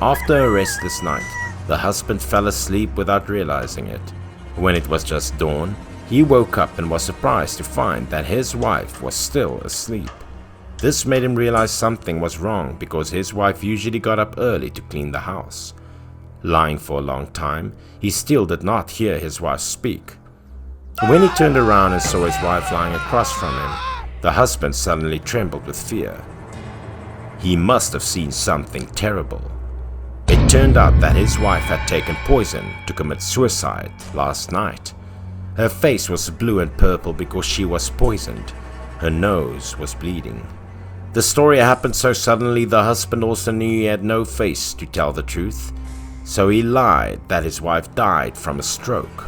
After a restless night, the husband fell asleep without realizing it. When it was just dawn, he woke up and was surprised to find that his wife was still asleep. This made him realize something was wrong because his wife usually got up early to clean the house. Lying for a long time, he still did not hear his wife speak. When he turned around and saw his wife lying across from him, the husband suddenly trembled with fear. He must have seen something terrible. It turned out that his wife had taken poison to commit suicide last night. Her face was blue and purple because she was poisoned. Her nose was bleeding. The story happened so suddenly the husband also knew he had no face to tell the truth, so he lied that his wife died from a stroke.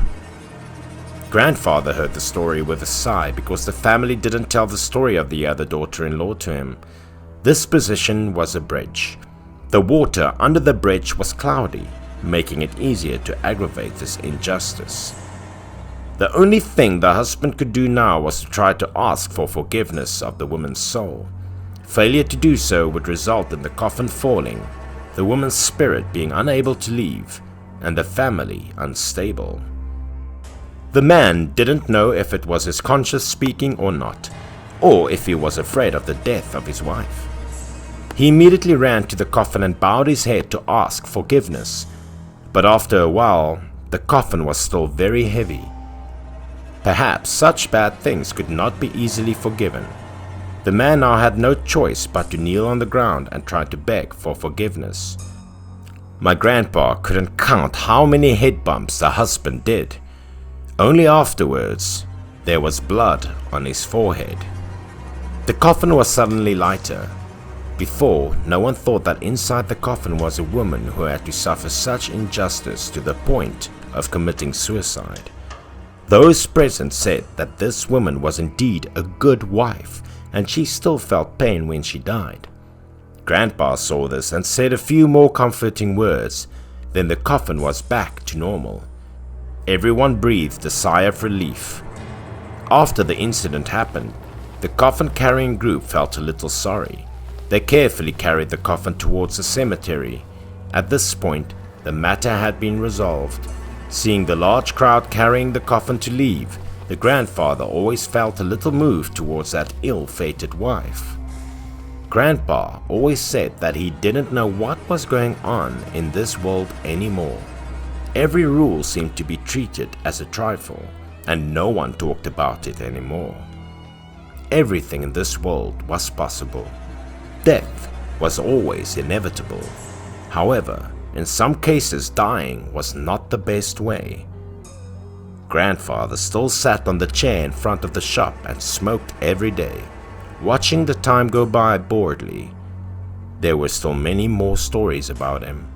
Grandfather heard the story with a sigh because the family didn't tell the story of the other daughter-in-law to him. This position was a bridge. The water under the bridge was cloudy, making it easier to aggravate this injustice. The only thing the husband could do now was to try to ask for forgiveness of the woman's soul. Failure to do so would result in the coffin falling, the woman's spirit being unable to leave, and the family unstable. The man didn't know if it was his conscience speaking or not, or if he was afraid of the death of his wife. He immediately ran to the coffin and bowed his head to ask forgiveness, but after a while, the coffin was still very heavy. Perhaps such bad things could not be easily forgiven. The man now had no choice but to kneel on the ground and try to beg for forgiveness. My grandpa couldn't count how many head bumps the husband did. Only afterwards, there was blood on his forehead. The coffin was suddenly lighter. Before, no one thought that inside the coffin was a woman who had to suffer such injustice to the point of committing suicide. Those present said that this woman was indeed a good wife, and she still felt pain when she died. Grandpa saw this and said a few more comforting words, then the coffin was back to normal. Everyone breathed a sigh of relief. After the incident happened, the coffin-carrying group felt a little sorry. They carefully carried the coffin towards the cemetery. At this point, the matter had been resolved. Seeing the large crowd carrying the coffin to leave, the grandfather always felt a little moved towards that ill-fated wife. Grandpa always said that he didn't know what was going on in this world anymore. Every rule seemed to be treated as a trifle, and no one talked about it anymore. Everything in this world was possible. Death was always inevitable. However, in some cases dying was not the best way. Grandfather still sat on the chair in front of the shop and smoked every day, watching the time go by boredly. There were still many more stories about him.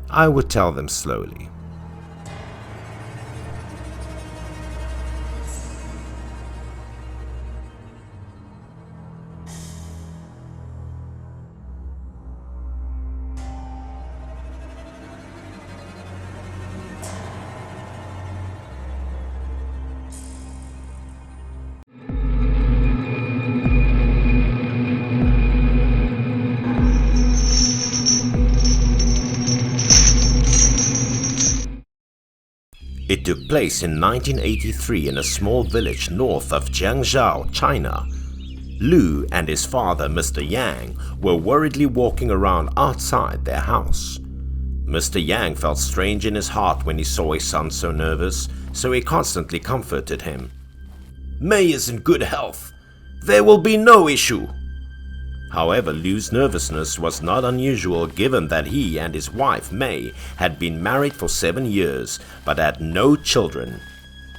I would tell them slowly. took place in 1983 in a small village north of Jiangzhou, China. Lu and his father, Mr. Yang, were worriedly walking around outside their house. Mr. Yang felt strange in his heart when he saw his son so nervous, so he constantly comforted him. "Mei is in good health. There will be no issue." However, Lu's nervousness was not unusual given that he and his wife Mei had been married for 7 years but had no children.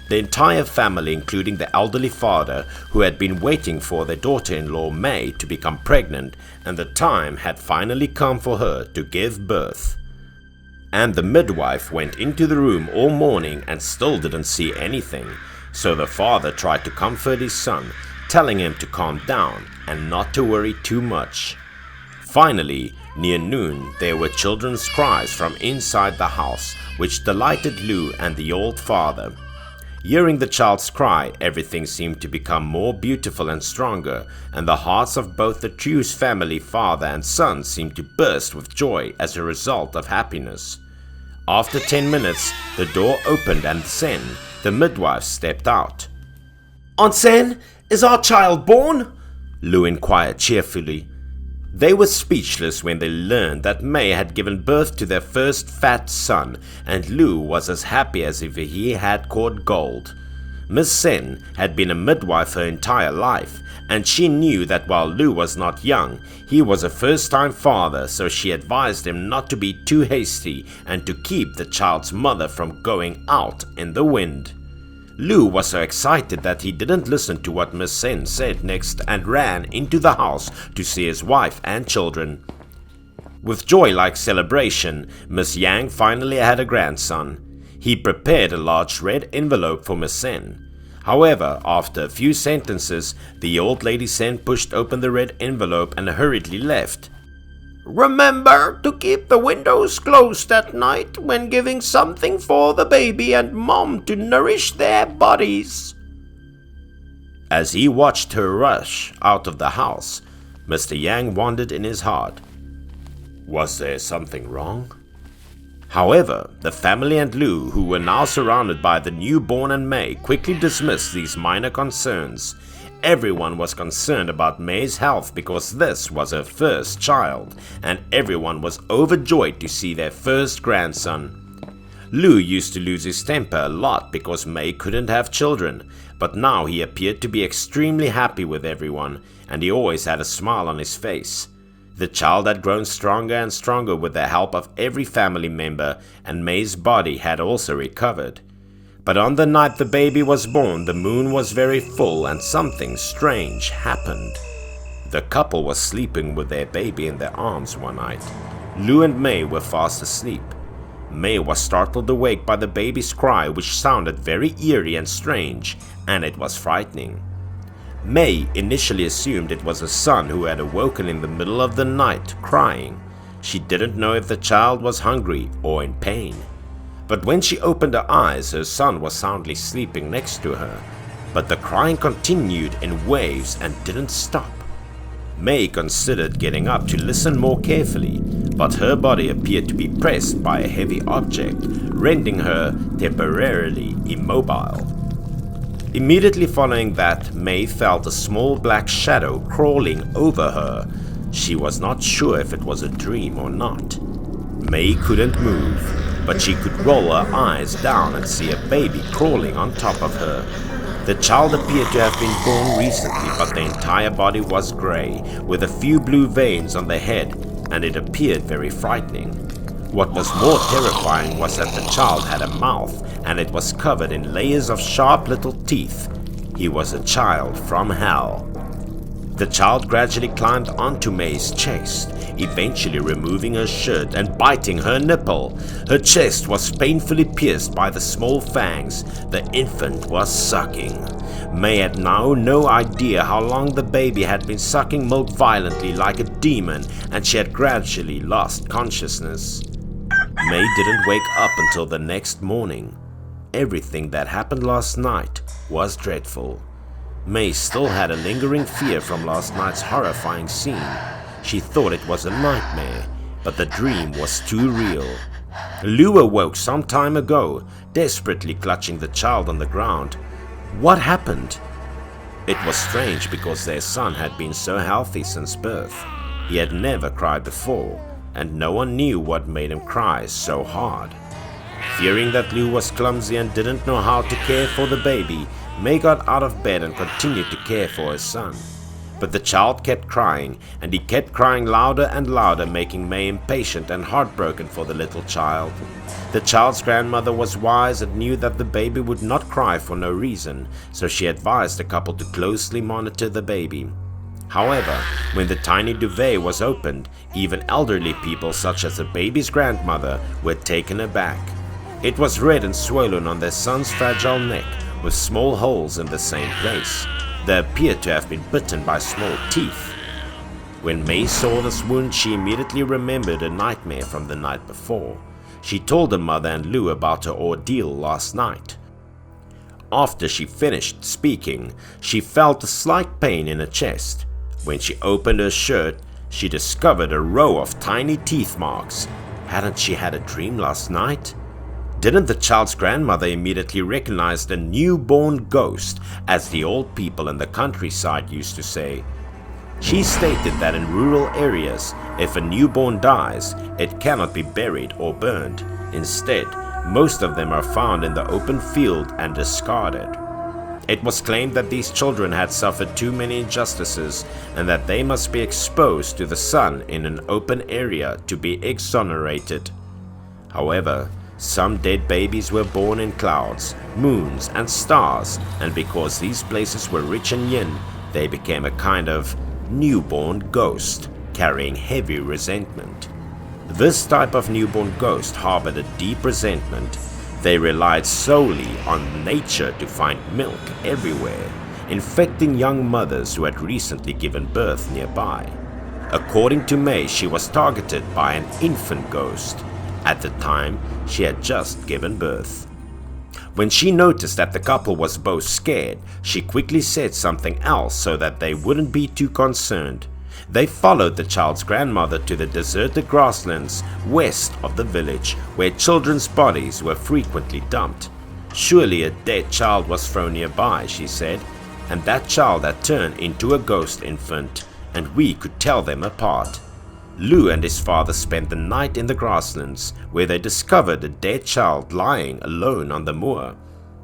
The entire family, including the elderly father who had been waiting for their daughter-in-law Mei to become pregnant, and the time had finally come for her to give birth. And the midwife went into the room all morning and still didn't see anything, so the father tried to comfort his son, telling him to calm down and not to worry too much. Finally, near noon, there were children's cries from inside the house, which delighted Lu and the old father. Hearing the child's cry, everything seemed to become more beautiful and stronger, and the hearts of both the Chu's family, father and son, seemed to burst with joy as a result of happiness. After 10 minutes, the door opened and Sen, the midwife, stepped out. "Aunt Sen, is our child born?" Lu inquired cheerfully. They were speechless when they learned that Mei had given birth to their first fat son, and Lu was as happy as if he had caught gold. Miss Sen had been a midwife her entire life, and she knew that while Lu was not young, he was a first-time father, so she advised him not to be too hasty and to keep the child's mother from going out in the wind. Lu was so excited that he didn't listen to what Miss Sen said next and ran into the house to see his wife and children. With joy-like celebration, Miss Yang finally had a grandson. He prepared a large red envelope for Miss Sen. However, after a few sentences, the old lady Sen pushed open the red envelope and hurriedly left. "Remember to keep the windows closed at night when giving something for the baby and mom to nourish their bodies." As he watched her rush out of the house, Mr. Yang wondered in his heart, was there something wrong? However, the family and Lu, who were now surrounded by the newborn and Mei, quickly dismissed these minor concerns. Everyone was concerned about Mei's health because this was her first child, and everyone was overjoyed to see their first grandson. Lu used to lose his temper a lot because Mei couldn't have children, but now he appeared to be extremely happy with everyone, and he always had a smile on his face. The child had grown stronger and stronger with the help of every family member, and Mei's body had also recovered. But on the night the baby was born, the moon was very full and something strange happened. The couple was sleeping with their baby in their arms one night. Lu and Mei were fast asleep. Mei was startled awake by the baby's cry, which sounded very eerie and strange, and it was frightening. Mei initially assumed it was her son who had awoken in the middle of the night crying. She didn't know if the child was hungry or in pain. But when she opened her eyes, her son was soundly sleeping next to her. But the crying continued in waves and didn't stop. Mei considered getting up to listen more carefully, but her body appeared to be pressed by a heavy object, rendering her temporarily immobile. Immediately following that, Mei felt a small black shadow crawling over her. She was not sure if it was a dream or not. Mei couldn't move, but she could roll her eyes down and see a baby crawling on top of her. The child appeared to have been born recently, but the entire body was grey, with a few blue veins on the head, and it appeared very frightening. What was more terrifying was that the child had a mouth, and it was covered in layers of sharp little teeth. He was a child from hell. The child gradually climbed onto Mei's chest, eventually removing her shirt and biting her nipple. Her chest was painfully pierced by the small fangs the infant was sucking. Mei had now no idea how long the baby had been sucking milk violently like a demon, and she had gradually lost consciousness. Mei didn't wake up until the next morning. Everything that happened last night was dreadful. Mei still had a lingering fear from last night's horrifying scene. She thought it was a nightmare, but the dream was too real. Lu awoke some time ago, desperately clutching the child on the ground. What happened? It was strange because their son had been so healthy since birth. He had never cried before, and no one knew what made him cry so hard. Fearing that Lu was clumsy and didn't know how to care for the baby, May got out of bed and continued to care for his son. But the child kept crying, and he kept crying louder and louder, making May impatient and heartbroken for the little child. The child's grandmother was wise and knew that the baby would not cry for no reason, so she advised the couple to closely monitor the baby. However, when the tiny duvet was opened, even elderly people such as the baby's grandmother were taken aback. It was red and swollen on their son's fragile neck, with small holes in the same place. They appeared to have been bitten by small teeth. When May saw this wound, she immediately remembered a nightmare from the night before. She told her mother and Lu about her ordeal last night. After she finished speaking, she felt a slight pain in her chest. When she opened her shirt, she discovered a row of tiny teeth marks. Hadn't she had a dream last night? Didn't the child's grandmother immediately recognize the newborn ghost, as the old people in the countryside used to say? She stated that in rural areas, if a newborn dies, it cannot be buried or burned. Instead, most of them are found in the open field and discarded. It was claimed that these children had suffered too many injustices and that they must be exposed to the sun in an open area to be exonerated. However, some dead babies were born in clouds, moons, and stars, and because these places were rich in yin, they became a kind of newborn ghost, carrying heavy resentment. This type of newborn ghost harbored a deep resentment. They relied solely on nature to find milk everywhere, infecting young mothers who had recently given birth nearby. According to May, she was targeted by an infant ghost. At the time, she had just given birth. When she noticed that the couple was both scared, she quickly said something else so that they wouldn't be too concerned. They followed the child's grandmother to the deserted grasslands west of the village, where children's bodies were frequently dumped. Surely a dead child was thrown nearby, she said, and that child had turned into a ghost infant, and we could tell them apart. Lu and his father spent the night in the grasslands, where they discovered a dead child lying alone on the moor.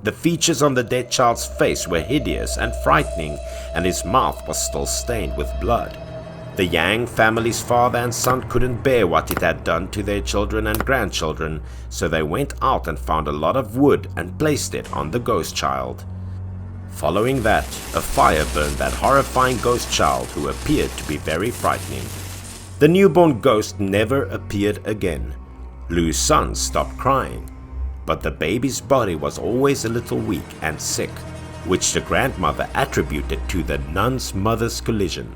The features on the dead child's face were hideous and frightening, and his mouth was still stained with blood. The Yang family's father and son couldn't bear what it had done to their children and grandchildren, so they went out and found a lot of wood and placed it on the ghost child. Following that, a fire burned that horrifying ghost child, who appeared to be very frightening. The newborn ghost never appeared again. Lu's son stopped crying, but the baby's body was always a little weak and sick, which the grandmother attributed to the nun's mother's collision.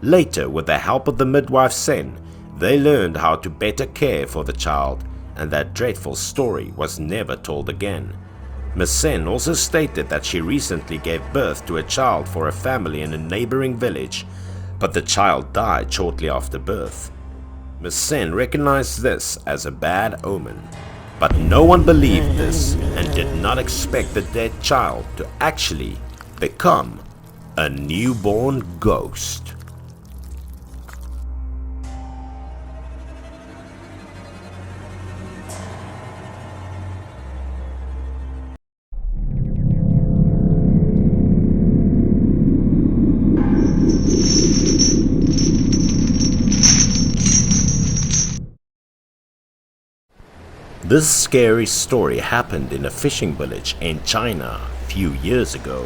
Later, with the help of the midwife Sen, they learned how to better care for the child, and that dreadful story was never told again. Miss Sen also stated that she recently gave birth to a child for a family in a neighboring village, but the child died shortly after birth. Miss Sen recognized this as a bad omen, but no one believed this and did not expect the dead child to actually become a newborn ghost. This scary story happened in a fishing village in China a few years ago.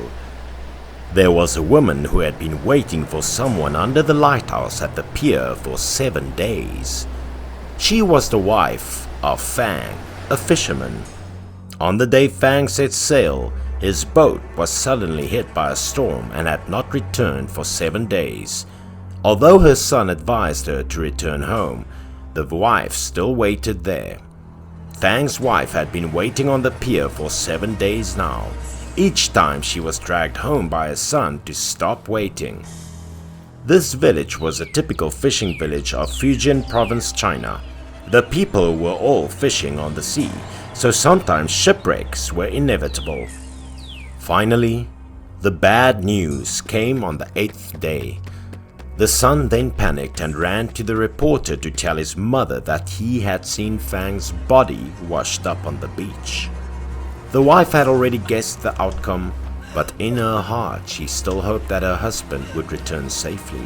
There was a woman who had been waiting for someone under the lighthouse at the pier for 7 days. She was the wife of Fang, a fisherman. On the day Fang set sail, his boat was suddenly hit by a storm and had not returned for 7 days. Although her son advised her to return home, the wife still waited there. Fang's wife had been waiting on the pier for 7 days now. Each time she was dragged home by her son to stop waiting. This village was a typical fishing village of Fujian province, China. The people were all fishing on the sea, so sometimes shipwrecks were inevitable. Finally, the bad news came on the 8th day. The son then panicked and ran to the reporter to tell his mother that he had seen Fang's body washed up on the beach. The wife had already guessed the outcome, but in her heart she still hoped that her husband would return safely.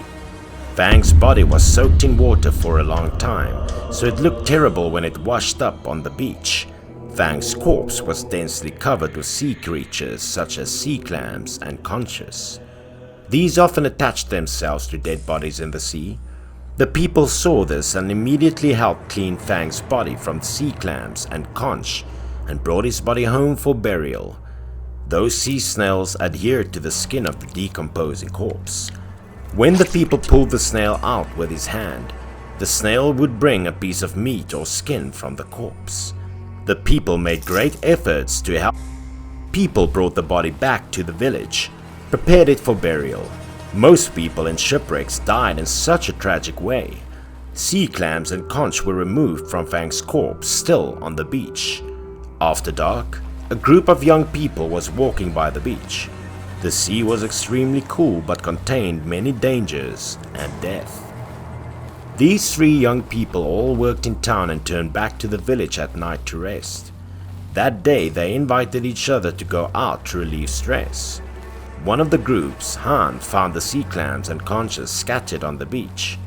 Fang's body was soaked in water for a long time, so it looked terrible when it washed up on the beach. Fang's corpse was densely covered with sea creatures such as sea clams and conches. These often attached themselves to dead bodies in the sea. The people saw this and immediately helped clean Fang's body from sea clams and conch and brought his body home for burial. Those sea snails adhered to the skin of the decomposing corpse. When the people pulled the snail out with his hand, the snail would bring a piece of meat or skin from the corpse. The people made great efforts to help. People brought the body back to the village, prepared it for burial. Most people in shipwrecks died in such a tragic way. Sea clams and conch were removed from Fang's corpse still on the beach. After dark, a group of young people was walking by the beach. The sea was extremely cool but contained many dangers and death. These 3 young people all worked in town and turned back to the village at night to rest. That day they invited each other to go out to relieve stress. One of the groups, Han, found the sea clams and conches scattered on the beach.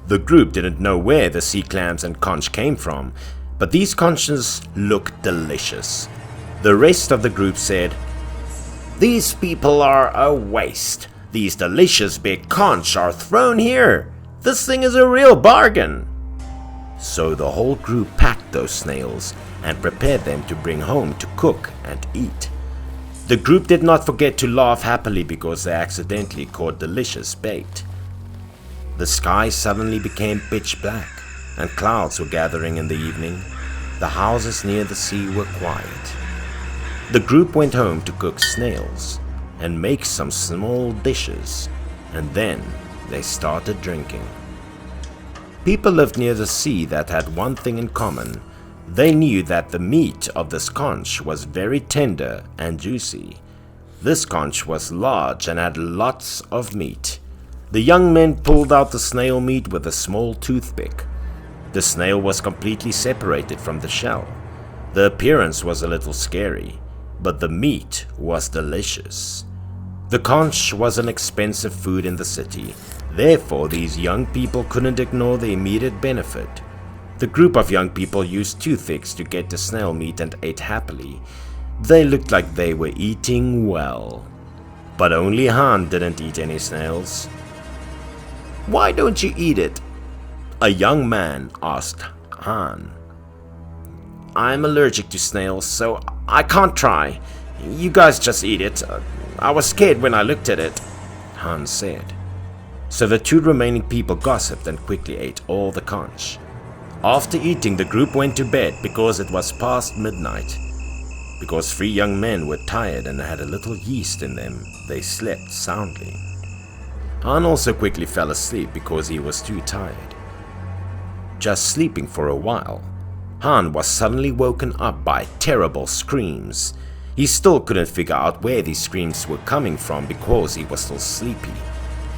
The group didn't know where the sea clams and conch came from, but these conches looked delicious. The rest of the group said, These people are a waste. These delicious big conch are thrown here. This thing is a real bargain. So the whole group packed those snails and prepared them to bring home to cook and eat. The group did not forget to laugh happily because they accidentally caught delicious bait. The sky suddenly became pitch black and clouds were gathering in the evening. The houses near the sea were quiet. The group went home to cook snails and make some small dishes, and then they started drinking. People lived near the sea that had one thing in common. They knew that the meat of this conch was very tender and juicy. This conch was large and had lots of meat. The young men pulled out the snail meat with a small toothpick. The snail was completely separated from the shell. The appearance was a little scary, but the meat was delicious. The conch was an expensive food in the city, therefore these young people couldn't ignore the immediate benefit. The group of young people used toothpicks to get the snail meat and ate happily. They looked like they were eating well. But only Han didn't eat any snails. Why don't you eat it? A young man asked Han. I'm allergic to snails, so I can't try. You guys just eat it. I was scared when I looked at it, Han said. So the 2 remaining people gossiped and quickly ate all the conch. After eating, the group went to bed because it was past midnight. Because 3 young men were tired and had a little yeast in them, they slept soundly. Han also quickly fell asleep because he was too tired. Just sleeping for a while, Han was suddenly woken up by terrible screams. He still couldn't figure out where these screams were coming from because he was still sleepy.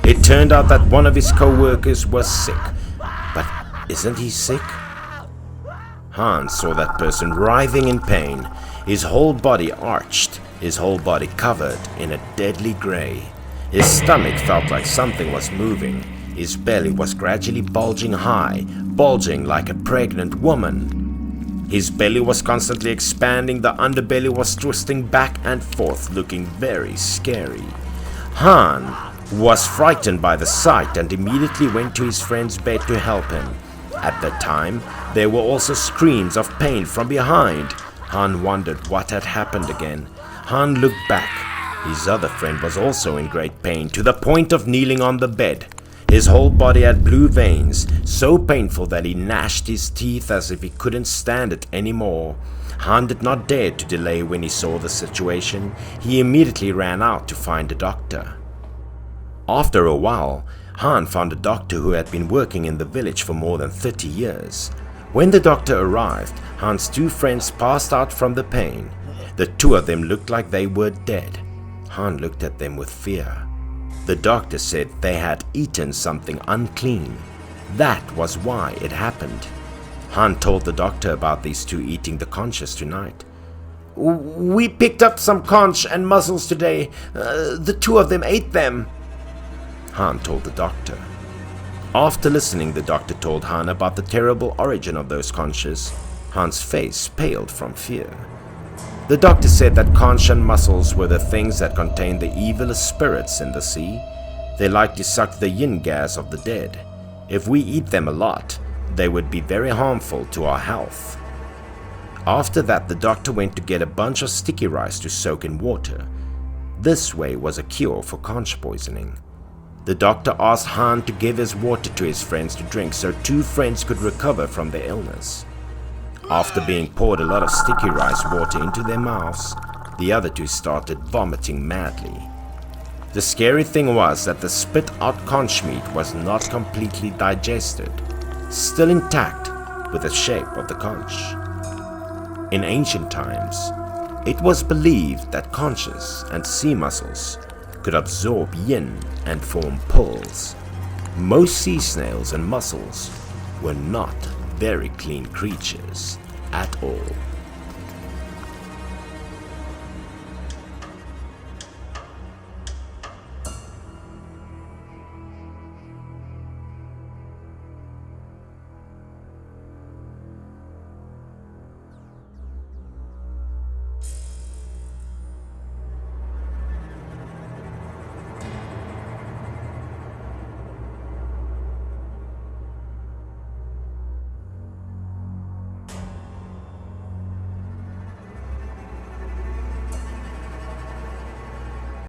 It turned out that one of his co-workers was sick. But isn't he sick? Han saw that person writhing in pain, his whole body arched, his whole body covered in a deadly gray. His stomach felt like something was moving. His belly was gradually bulging high, bulging like a pregnant woman. His belly was constantly expanding, the underbelly was twisting back and forth, looking very scary. Han was frightened by the sight and immediately went to his friend's bed to help him. At that time, there were also screams of pain from behind. Han wondered what had happened again. Han looked back. His other friend was also in great pain, to the point of kneeling on the bed. His whole body had blue veins, so painful that he gnashed his teeth as if he couldn't stand it anymore. Han did not dare to delay when he saw the situation. He immediately ran out to find a doctor. After a while, Han found a doctor who had been working in the village for more than 30 years. When the doctor arrived, Han's two friends passed out from the pain. The two of them looked like they were dead. Han looked at them with fear. The doctor said they had eaten something unclean. That was why it happened. Han told the doctor about these two eating the conches tonight. "We picked up some conch and mussels today. The two of them ate them," Han told the doctor. After listening, the doctor told Han about the terrible origin of those conches. Han's face paled from fear. The doctor said that conch and mussels were the things that contained the evilest spirits in the sea. They like to suck the yin gas of the dead. If we eat them a lot, they would be very harmful to our health. After that, the doctor went to get a bunch of sticky rice to soak in water. This way was a cure for conch poisoning. The doctor asked Han to give his water to his friends to drink so two friends could recover from their illness. After being poured a lot of sticky rice water into their mouths, the other two started vomiting madly. The scary thing was that the spit out conch meat was not completely digested, still intact with the shape of the conch. In ancient times, it was believed that conches and sea mussels could absorb yin and form pearls. Most sea snails and mussels were not very clean creatures at all.